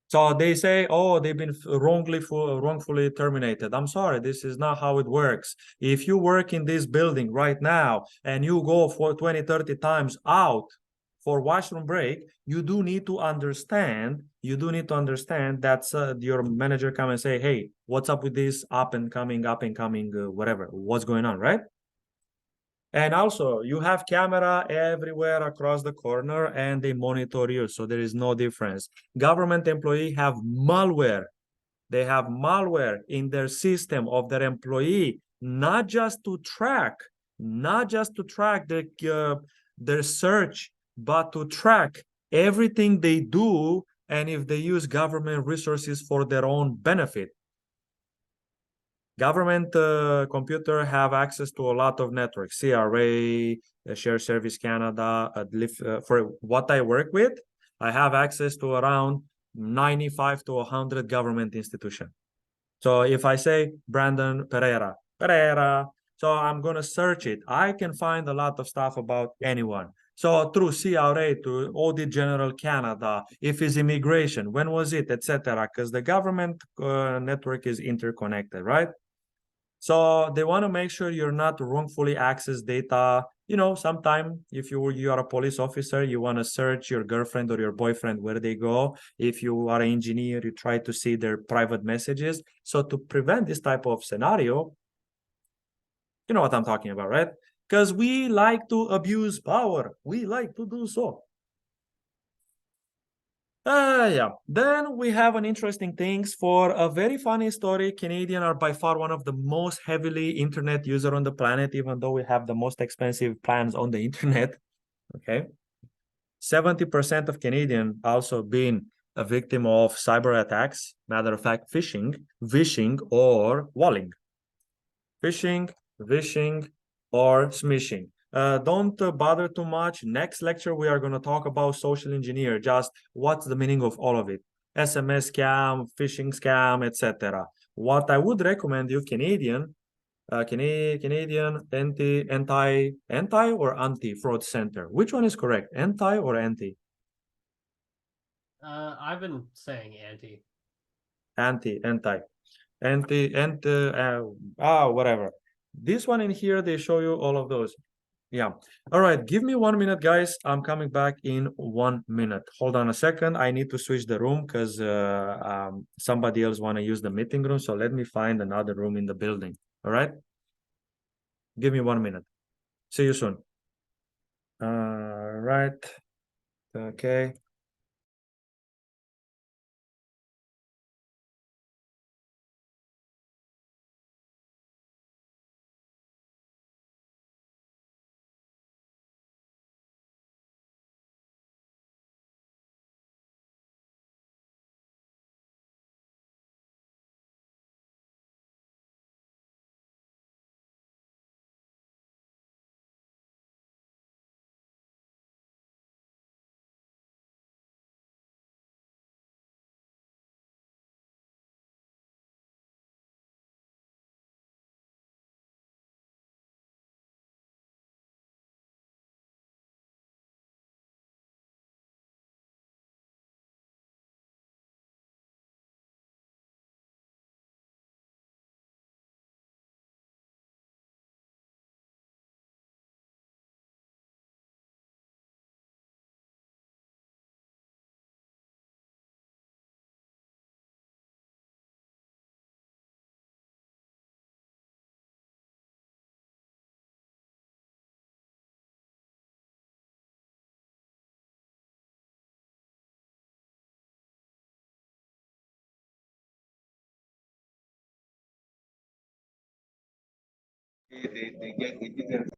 So they say, oh, they've been wrongfully terminated. I'm sorry, this is not how it works. If you work in this building right now and you go for 20, 30 times out for washroom break, you do need to understand that your manager come and say, hey, what's up with this up and coming, whatever, what's going on, right? And also, you have camera everywhere across the corner and they monitor you, so there is no difference. Government employee have malware. They have malware in their system of their employee, not just to track their search, but to track everything they do and if they use government resources for their own benefit. Government computer have access to a lot of networks, CRA, Share Service Canada, for what I work with, I have access to around 95 to 100 government institutions. So if I say Brandon Pereira, so I'm going to search it. I can find a lot of stuff about anyone. So through CRA to Audit General Canada, if it's immigration, when was it, etc. Because the government network is interconnected, right? So they want to make sure you're not wrongfully access data. You know, sometime if you are a police officer, you want to search your girlfriend or your boyfriend where they go. If you are an engineer, you try to see their private messages. So to prevent this type of scenario, you know what I'm talking about, right? Because we like to abuse power. We like to do so. Yeah. Then we have an interesting things for a very funny story. Canadian are by far one of the most heavily internet user on the planet, even though we have the most expensive plans on the internet. Okay. 70% of Canadian also been a victim of cyber attacks. Matter of fact, phishing, vishing, or walling. Phishing, vishing, or smishing. Don't bother too much. Next lecture, we are going to talk about social engineer, just what's the meaning of all of it. SMS scam, phishing scam, etc. What I would recommend you, Canadian anti or anti fraud center. Which one is correct? Anti or anti? I've been saying anti. Anti, whatever. This one in here, they show you all of those. Yeah. All right. Give me 1 minute, guys. I'm coming back in 1 minute. Hold on a second. I need to switch the room because somebody else want to use the meeting room. So let me find another room in the building. All right. Give me 1 minute. See you soon. All right. Okay. They get it.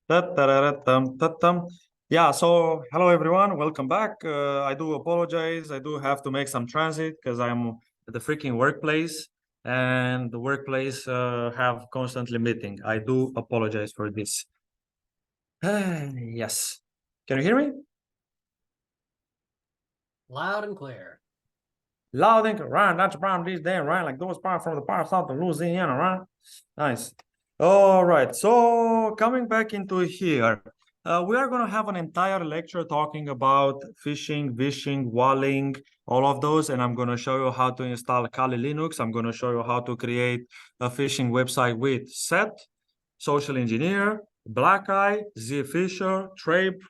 Ta-ta-ra-ra-tum-ta-tum. Yeah, so hello everyone, welcome back. I do apologize. I do have to make some transit because I'm at the freaking workplace and the workplace have constantly meeting. I do apologize for this. Yes. Can you hear me? Loud and clear. Loud and right, that's from this day, right? Like those parts from the parts south of Louisiana, right? Nice. All right, so coming back into here, we are going to have an entire lecture talking about phishing, vishing, walling, all of those, and I'm going to show you how to install Kali Linux. I'm going to show you how to create a phishing website with SET, Social Engineer, Black Eye, Zfisher, Trape,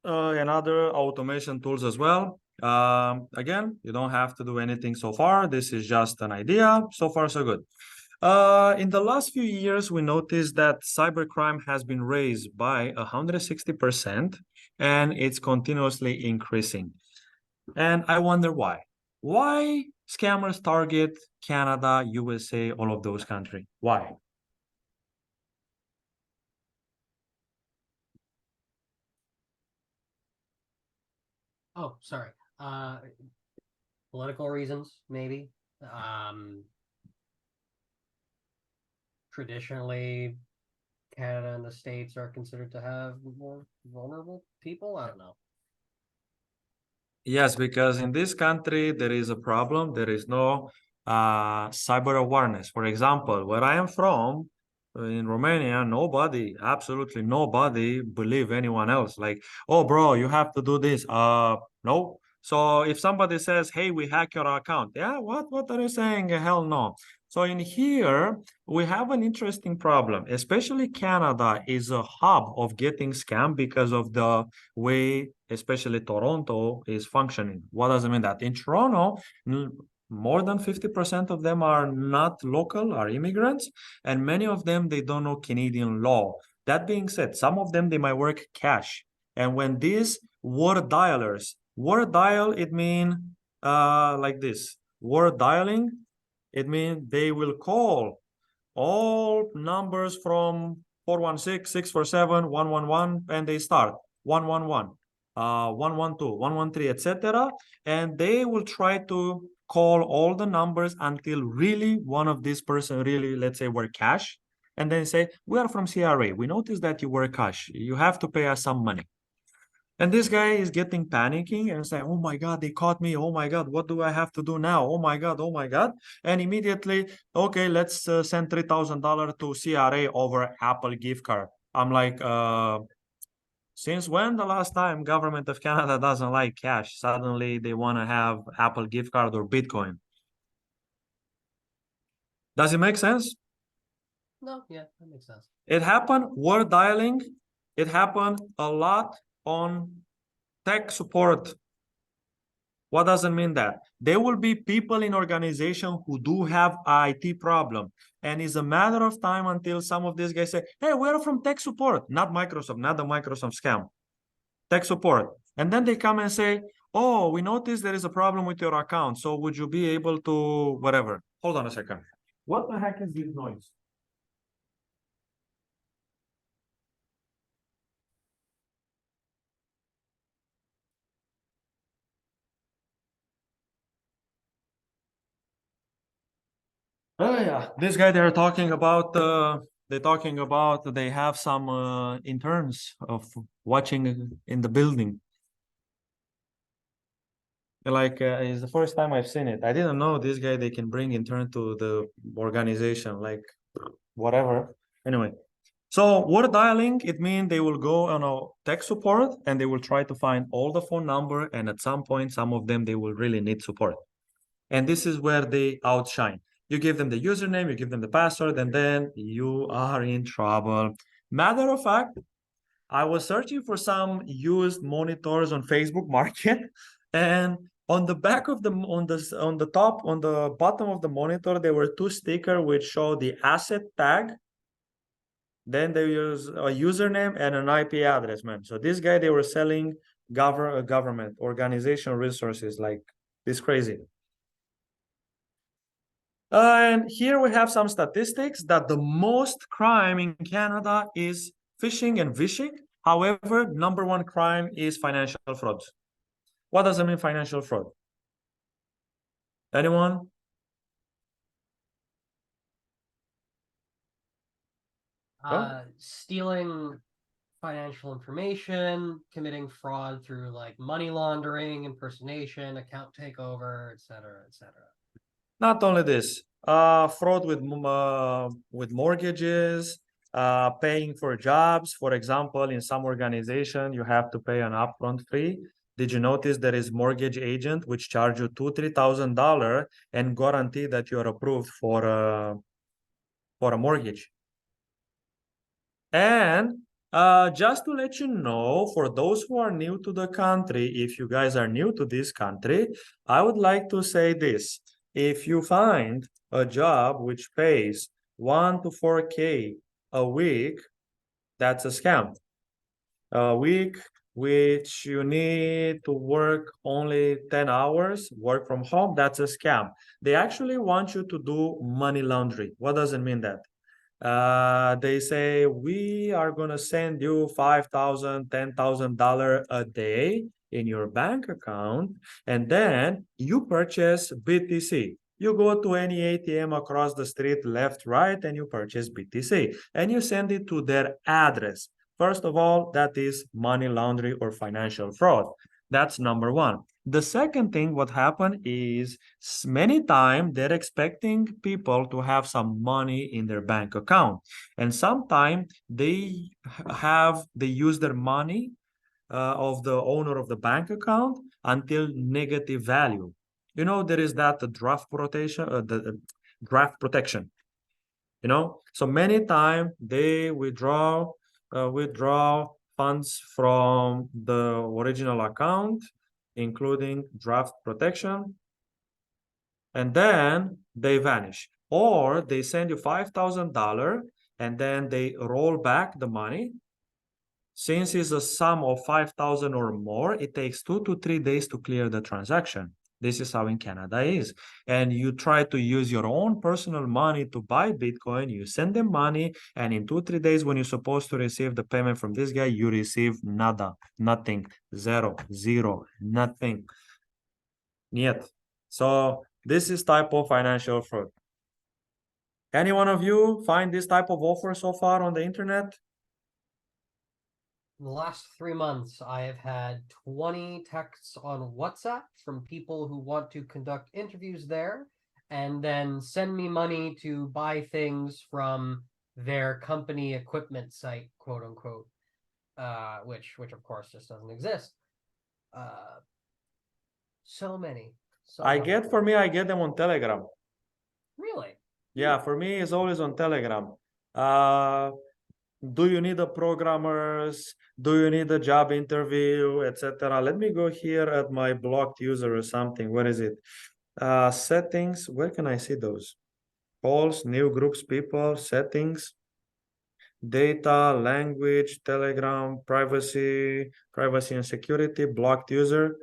and other automation tools as well. Again, you don't have to do anything so far. This is just an idea. So far, so good. In the last few years, we noticed that cybercrime has been raised by 160% and it's continuously increasing. And I wonder why. Why scammers target Canada, USA, all of those countries? Why? Oh, sorry. Political reasons, maybe. Traditionally, Canada and the States are considered to have more vulnerable people. I don't know. Yes, because in this country there is a problem. There is no cyber awareness. For example, where I am from, in Romania, nobody, absolutely nobody believe anyone else. Like, oh, bro, you have to do this. No. So if somebody says, "Hey, we hack your account," yeah, what are you saying? Hell no. So in here we have an interesting problem. Especially Canada is a hub of getting scammed because of the way, especially Toronto, is functioning. What does it mean that in Toronto, more than 50% of them are not local, are immigrants, and many of them, they don't know Canadian law. That being said, some of them, they might work cash. And when these word dialers, word dial, it means like this, word dialing, it means they will call all numbers from 416-647-111, and they start 111, 112, 113, etc. And they will try to call all the numbers until really one of this person really, let's say, were cash. And then say, we are from CRA. We noticed that you were cash. You have to pay us some money. And this guy is getting panicking and saying, oh my God, they caught me. Oh my God, what do I have to do now? Oh my God, oh my God. And immediately, okay, let's send $3,000 to CRA over Apple gift card. I'm like, since when the last time government of Canada doesn't like cash? Suddenly they want to have Apple gift card or Bitcoin. Does it make sense? No, yeah, that makes sense. It happened, word dialing. It happened a lot on tech support. What does it mean that? There will be people in organization who do have IT problem. And it's a matter of time until some of these guys say, hey, we're from tech support, not Microsoft, not the Microsoft scam, tech support. And then they come and say, oh, we noticed there is a problem with your account. So would you be able to whatever? Hold on a second. What the heck is this noise? Oh yeah, this guy they're talking about they have some interns of watching in the building. Like it's the first time I've seen it. I didn't know this guy they can bring intern to the organization, like whatever. Anyway, so word dialing, it means they will go on a tech support and they will try to find all the phone number, and at some point, some of them they will really need support. And this is where they outshine. You give them the username, you give them the password, and then you are in trouble. Matter of fact, I was searching for some used monitors on Facebook Market, and on the back of the on the top, on the bottom of the monitor, there were two stickers which show the asset tag. Then they use a username and an IP address, man. So this guy, they were selling government organization resources like this crazy. And here we have some statistics that the most crime in Canada is phishing and vishing. However, number one crime is financial fraud. What does it mean, financial fraud? Anyone? Stealing financial information, committing fraud through like money laundering, impersonation, account takeover, etc., etc. Not only this, fraud with mortgages, paying for jobs. For example, in some organization, you have to pay an upfront fee. Did you notice there is mortgage agent which charge you $2,000-$3,000 and guarantee that you are approved for a mortgage? And just to let you know, for those who are new to the country, if you guys are new to this country, I would like to say this. If you find a job which pays 1 to 4K a week, that's a scam. A week which you need to work only 10 hours, work from home, that's a scam. They actually want you to do money laundering. What does it mean that? They say we are gonna send you $5,000, $10,000 a day in your bank account, and then you purchase BTC. You go to any ATM across the street, left, right, and you purchase BTC, and you send it to their address. First of all, that is money laundering or financial fraud. That's number one. The second thing, what happened is many times they're expecting people to have some money in their bank account. And sometimes they use their money of the owner of the bank account until negative value. You know, there is that draft protection, draft protection. You know, so many times they withdraw funds from the original account, including draft protection, and then they vanish. Or they send you $5,000 and then they roll back the money. Since it's a sum of 5,000 or more, it takes 2 to 3 days to clear the transaction. This is how in Canada is. And you try to use your own personal money to buy Bitcoin, you send them money, and in 2-3 days when you're supposed to receive the payment from this guy, you receive nada, nothing, zero, nothing. Yet. So this is type of financial fraud. Any one of you find this type of offer so far on the internet? In the last 3 months, I have had 20 texts on WhatsApp from people who want to conduct interviews there and then send me money to buy things from their company equipment site, quote unquote, which of course just doesn't exist. So many. I get them on Telegram. Really? Yeah, for me, it's always on Telegram. Do you need a programmers? Do you need a job interview, etc.? Let me go here at my blocked user or something. Where is it? Settings. Where can I see those? Calls, new groups, people, settings, data, language, Telegram, privacy and security, blocked user.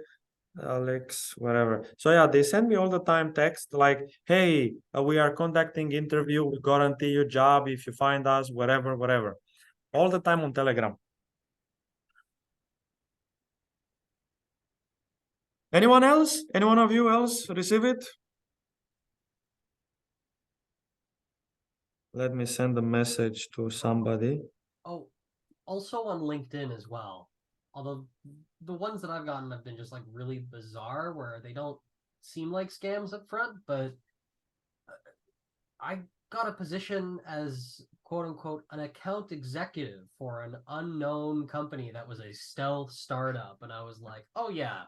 Alex, whatever. So yeah, they send me all the time text like, hey, we are conducting interview, we guarantee you job if you find us, whatever. All the time on Telegram. Anyone else? Any one of you else receive it? Let me send a message to somebody. Oh, also on LinkedIn as well. Although the ones that I've gotten have been just like really bizarre where they don't seem like scams up front, but I got a position as quote unquote an account executive for an unknown company that was a stealth startup. And I was like, oh yeah,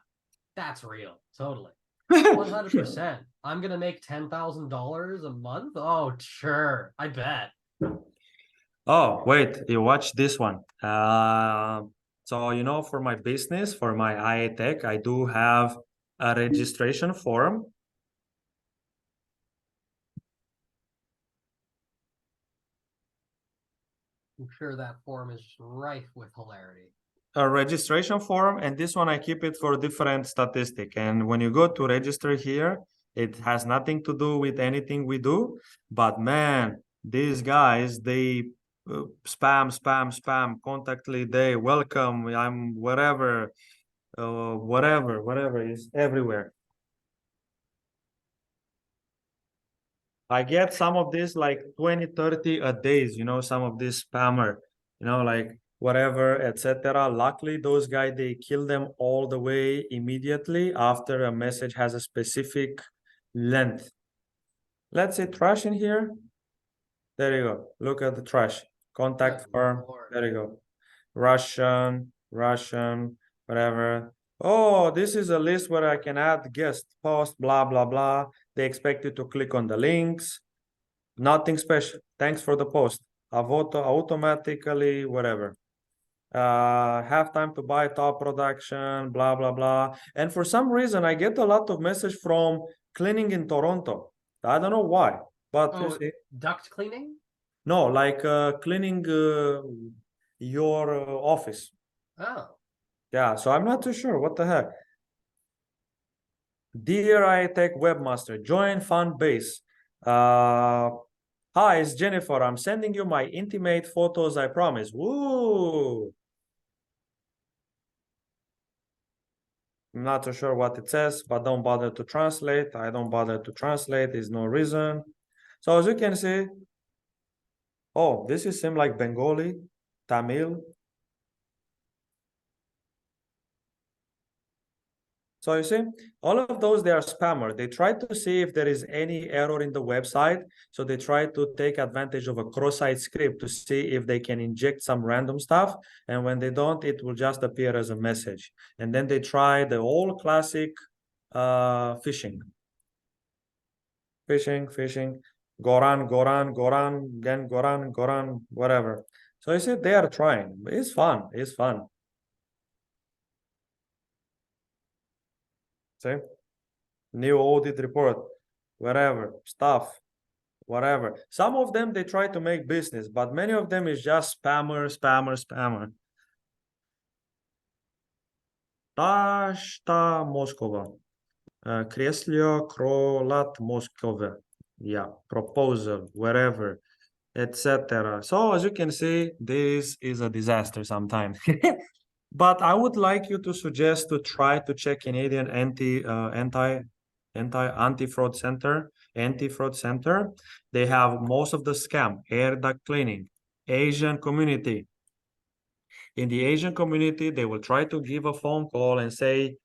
that's real. Totally. 100%. I'm going to make $10,000 a month. Oh, sure. I bet. Oh, wait, you watch this one. So, you know, for my business, for my IA Tech, I do have a registration form. I'm sure that form is rife with hilarity. A registration form, and this one I keep it for different statistic. And when you go to register here, it has nothing to do with anything we do. But man, these guys, they spam, spam, spam, contact lead day, welcome, I'm whatever, whatever is everywhere. I get some of this like 20, 30 a days, you know, some of this spammer, you know, like whatever, etc. Luckily, those guys, they kill them all the way immediately after a message has a specific length. Let's say trash in here. There you go. Look at the trash. Contact Good form. lord. There you go. Russian, whatever. Oh, this is a list where I can add guest post, blah, blah, blah. They expect you to click on the links. Nothing special. Thanks for the post. Automatically, whatever. Have time to buy top production, blah, blah, blah. And for some reason, I get a lot of message from cleaning in Toronto. I don't know why, but you Oh, see. duct cleaning? No, like cleaning your office. Oh. Yeah, so I'm not too sure. What the heck? Dear iTech Webmaster, join fan base. Hi, it's Jennifer. I'm sending you my intimate photos, I promise. Woo! I'm not too sure what it says, but don't bother to translate. I don't bother to translate. There's no reason. So as you can see, oh, this is same like Bengali, Tamil. So you see, all of those, they are spammer. They try to see if there is any error in the website. So they try to take advantage of a cross-site script to see if they can inject some random stuff. And when they don't, it will just appear as a message. And then they try the old classic phishing. Phishing, Goran, again, Goran, whatever. So you see, they are trying. It's fun. It's fun. See? New audit report, whatever, stuff, whatever. Some of them, they try to make business, but many of them is just spammer. Tashta Moskova. Kreslyo Krolat Moskova. Yeah, proposal, wherever, etc. So as you can see, this is a disaster sometimes. But I would like you to suggest to try to check Canadian anti-fraud center. They have most of the scam, air duct cleaning, Asian community. In the Asian community, they will try to give a phone call and say,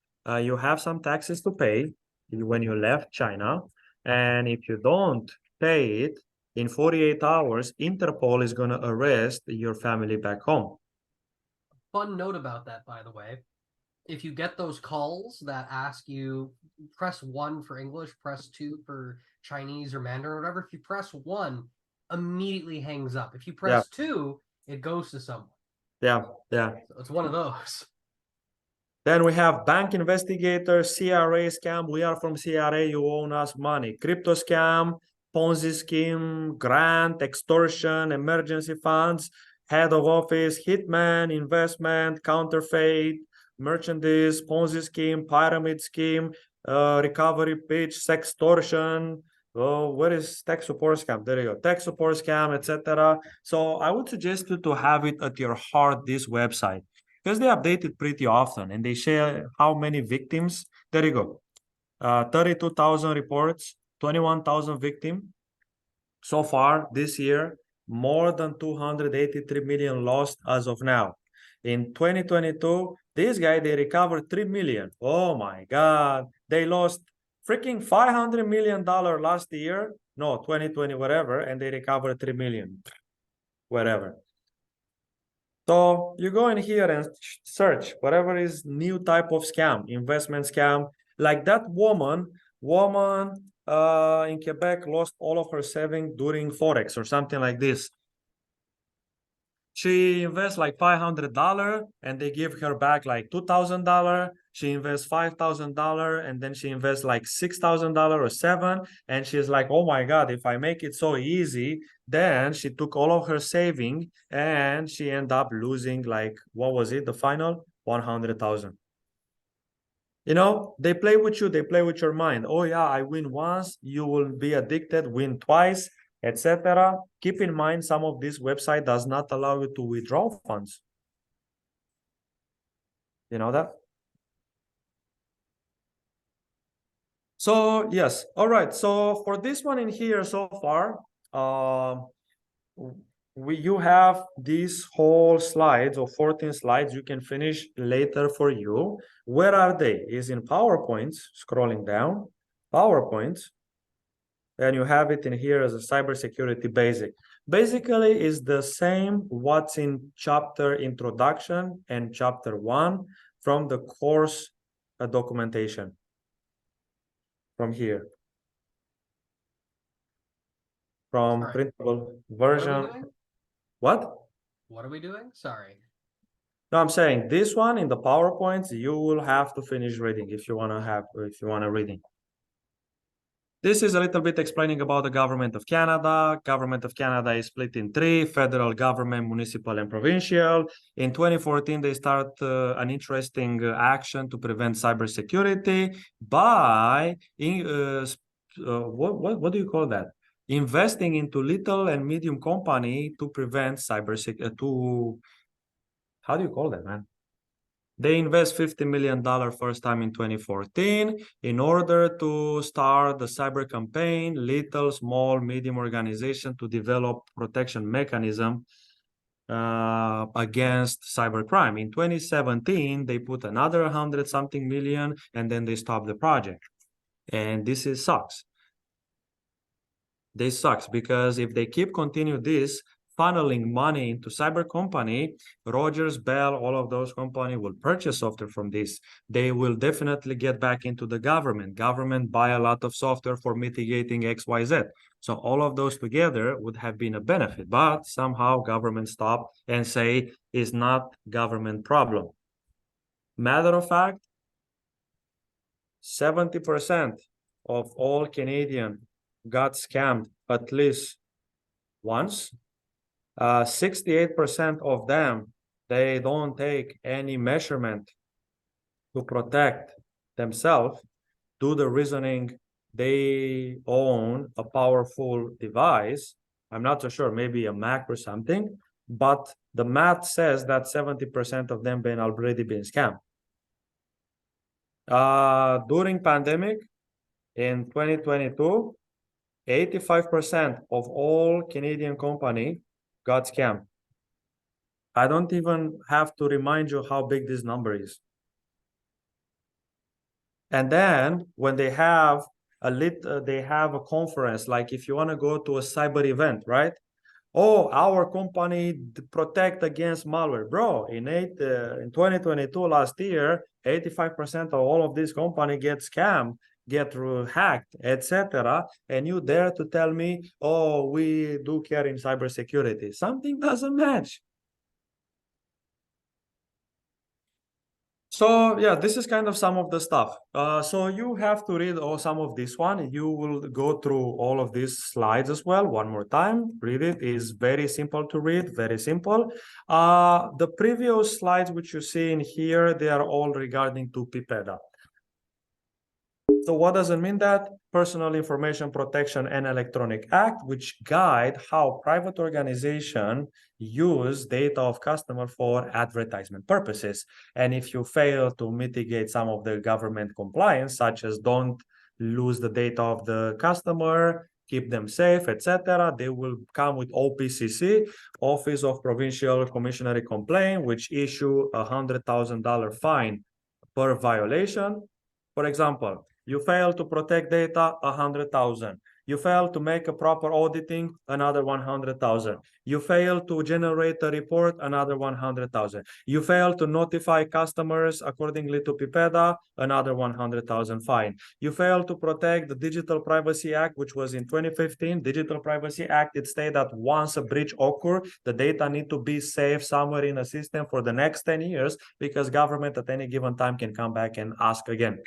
you have some taxes to pay when you left China. And if you don't pay it in 48 hours, Interpol is going to arrest your family back home. Fun note about that, by the way. If you get those calls that ask you, press 1 for English, press 2 for Chinese or Mandarin or whatever, if you press 1, immediately hangs up. If you press 2, it goes to someone. Yeah. So it's one of those. Then we have bank investigator, CRA scam. We are from CRA, you owe us money. Crypto scam, Ponzi scheme, grant, extortion, emergency funds, head of office, hitman, investment, counterfeit, merchandise, Ponzi scheme, pyramid scheme, recovery pitch, sextortion. Oh, what is tech support scam? There you go. Tech support scam, etc. So I would suggest you to have it at your heart, this website, because they update it pretty often and they share how many victims. There you go. 32,000 reports, 21,000 victims. So far this year, more than 283 million lost as of now. In 2022, this guy, they recovered 3 million. Oh my God. They lost freaking $500 million last year. No, 2020, whatever. And they recovered 3 million, whatever. So you go in here and search whatever is new type of scam, investment scam. Like that woman in Quebec lost all of her savings during Forex or something like this. She invests like $500 and they give her back like $2,000. She invests $5,000 and then she invests like $6,000 or $7,000. And she's like, oh my God, if I make it so easy, then she took all of her saving and she ended up losing like, what was it? The final 100,000. You know, they play with you, they play with your mind. Oh yeah, I win once, you will be addicted, win twice. etc. Keep in mind, some of this website does not allow you to withdraw funds. You know that? So yes, all right. So for this one in here so far, you have these whole slides or 14 slides you can finish later for you. Where are they? Is in PowerPoints, scrolling down, PowerPoints, and you have it in here as a cybersecurity basic. Basically is the same what's in chapter introduction and chapter 1 from the course documentation from here. From Sorry. printable What are we version. doing? What? What are we doing? Sorry. No, I'm saying this one in the PowerPoints, you will have to finish reading if you want to reading. This is a little bit explaining about the government of Canada. Government of Canada is split in 3, federal government, municipal, and provincial. In 2014, they start an interesting action to prevent cybersecurity by, what do you call that? Investing into little and medium company to prevent cybersecurity, how do you call that, man? They invest $50 million first time in 2014 in order to start the cyber campaign, little, small, medium organization to develop protection mechanism against cybercrime. In 2017, they put another 100 something million and then they stopped the project. And this sucks. This sucks because if they keep continue this, funneling money into cyber company, Rogers, Bell, all of those companies will purchase software from this. They will definitely get back into the government. Government buy a lot of software for mitigating XYZ. So all of those together would have been a benefit, but somehow government stop and say it's not government problem. Matter of fact, 70% of all Canadian got scammed at least once. 68% of them, they don't take any measurement to protect themselves. Do the reasoning they own a powerful device. I'm not so sure, maybe a Mac or something, but the math says that 70% of them already been scammed. During pandemic in 2022, 85% of all Canadian company got scammed. I don't even have to remind you how big this number is. And then when they have a conference, like if you want to go to a cyber event, right? Oh, our company protect against malware, bro. In 2022 last year, 85% of all of these company get scammed, get hacked, etc. And you dare to tell me, oh, we do care in cybersecurity? Something doesn't match. So yeah, this is kind of some of the stuff. So you have to read some of this one. You will go through all of these slides as well one more time. Read it. Is very simple to read, very simple. The previous slides which you see in here, they are all regarding to PIPEDA. So what does it mean? That Personal Information Protection and Electronic Act, which guide how private organization use data of customer for advertisement purposes. And if you fail to mitigate some of the government compliance, such as don't lose the data of the customer, keep them safe, etc., they will come with OPCC, Office of Provincial Commissioner Complaint, which issue $100,000 fine per violation. For example, you fail to protect data, 100,000. You fail to make a proper auditing, another 100,000. You fail to generate a report, another 100,000. You fail to notify customers accordingly to PIPEDA, another 100,000 fine. You fail to protect the Digital Privacy Act, which was in 2015. Digital Privacy Act, it stated that once a breach occurs, the data need to be saved somewhere in a system for the next 10 years because government at any given time can come back and ask again.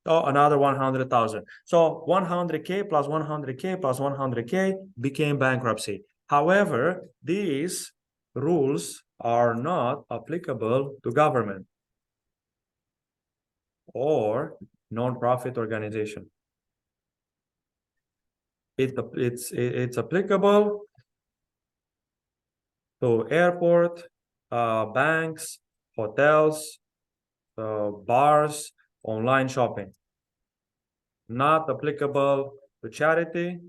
Oh, another 100,000. So 100K plus 100K plus 100K became bankruptcy. However, these rules are not applicable to government or non-profit organization. It's applicable to airport, banks, hotels, bars, online shopping. Not applicable to charity,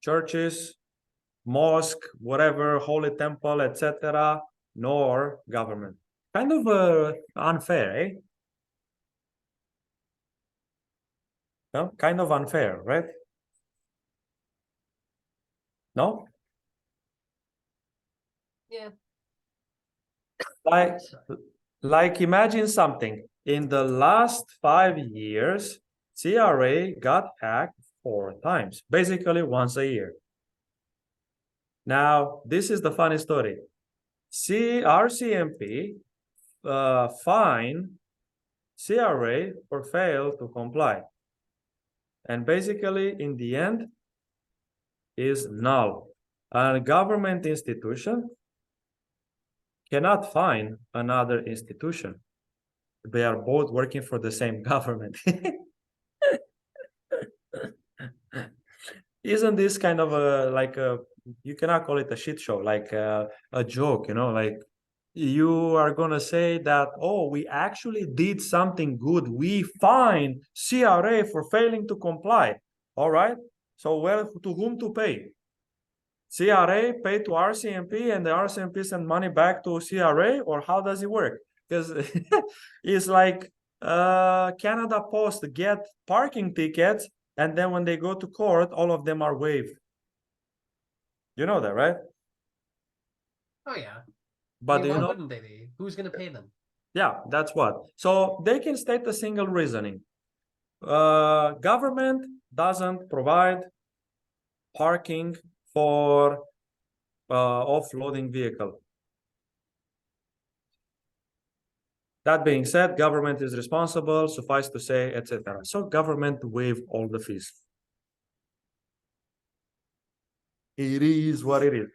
churches, mosque, whatever, holy temple, etc., nor government. Kind of unfair, eh? No? Kind of unfair, right? No? Yeah. Like imagine something. In the last 5 years, CRA got hacked 4 times, basically once a year. Now, this is the funny story. RCMP fine CRA for fail to comply. And basically, in the end, is null. A government institution cannot fine another institution. They are both working for the same government. Isn't this kind of you cannot call it a shit show, like a joke, like you are gonna say that, oh, we actually did something good. We fined CRA for failing to comply. All right. So well, to whom to pay? CRA pay to RCMP and the RCMP send money back to CRA, or how does it work? Because it's like Canada Post get parking tickets, and then when they go to court, all of them are waived. You know that, right? Oh yeah. But why you know, wouldn't they be? Who's gonna pay them? yeah, that's what. So they can state a single reasoning. Government doesn't provide parking for offloading vehicle. That being said, government is responsible, suffice to say, etc. So government waive all the fees. It is what it is.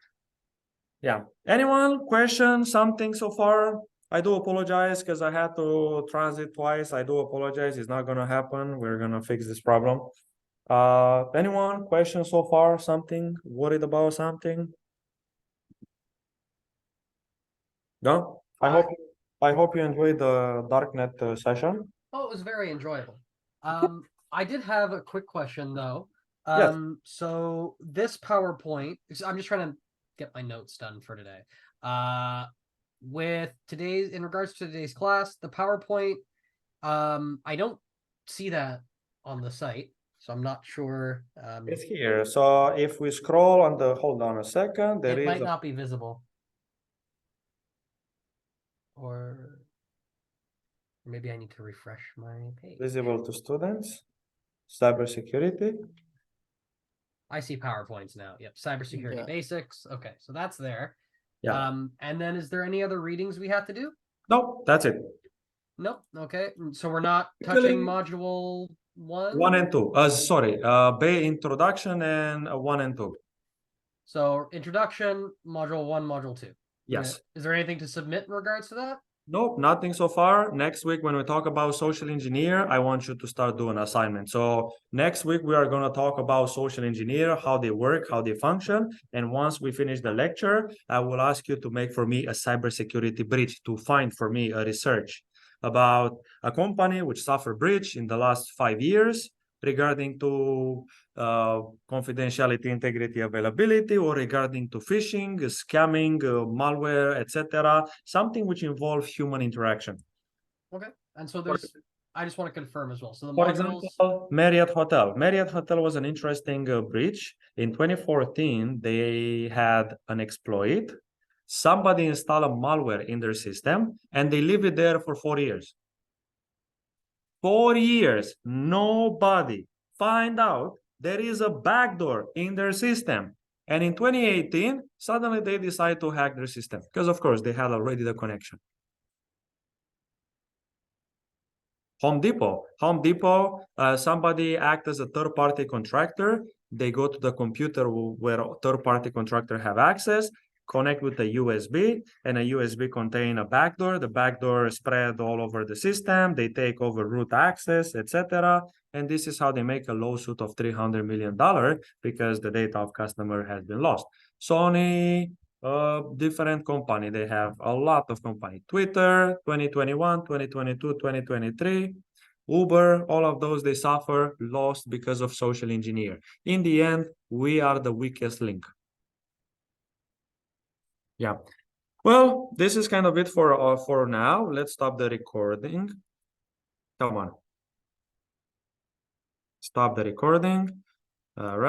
Yeah. Anyone question something so far? I do apologize because I had to transit twice. I do apologize. It's not gonna happen. We're gonna fix this problem. Anyone question so far? Something? Worried about something? No? I hope you enjoyed the darknet session. Oh, it was very enjoyable. I did have a quick question though. Yes. So this PowerPoint, I'm just trying to get my notes done for today. With today's, in regards to today's class, the PowerPoint, I don't see that on the site, so I'm not sure. It's here. So if we scroll on the, hold on a second, there it is might not be visible. Or maybe I need to refresh my page. visible to students. Cybersecurity. I see PowerPoints now. Yep, cybersecurity Yeah. basics. Okay, so that's there. Yeah. And then is there any other readings we have to do? No, that's it. Nope. Okay, so we're not Actually- touching module 1. 1 and 2. Sorry, Bay introduction and 1 and 2. So introduction, module 1, module 2. Yes. Okay. Is there anything to submit in regards to that? Nope, nothing so far. Next week, when we talk about social engineer, I want you to start doing assignments. So next week, we are going to talk about social engineer, how they work, how they function. And once we finish the lecture, I will ask you to make for me a cybersecurity breach, to find for me a research about a company which suffered breach in the last 5 years regarding to confidentiality, integrity, availability, or regarding to phishing, scamming, malware, etc. Something which involves human interaction. Okay. And so there's, I just want to confirm as well. So the For modules. example, Marriott Hotel. Marriott Hotel was an interesting breach. In 2014, they had an exploit. Somebody installed a malware in their system, and they leave it there for 4 years. 4 years, nobody find out there is a backdoor in their system. And in 2018, suddenly they decide to hack their system because, of course, they had already the connection. Home Depot, somebody act as a third-party contractor. They go to the computer where third-party contractor have access, connect with a USB, and a USB contain a backdoor. The backdoor spread all over the system. They take over root access, etc. And this is how they make a lawsuit of $300 million because the data of customer has been lost. Sony, different company. They have a lot of company. Twitter, 2021, 2022, 2023. Uber, all of those, they suffer loss because of social engineer. In the end, we are the weakest link. Yeah. Well, this is kind of it for now. Let's stop the recording. Come on. Stop the recording. All right.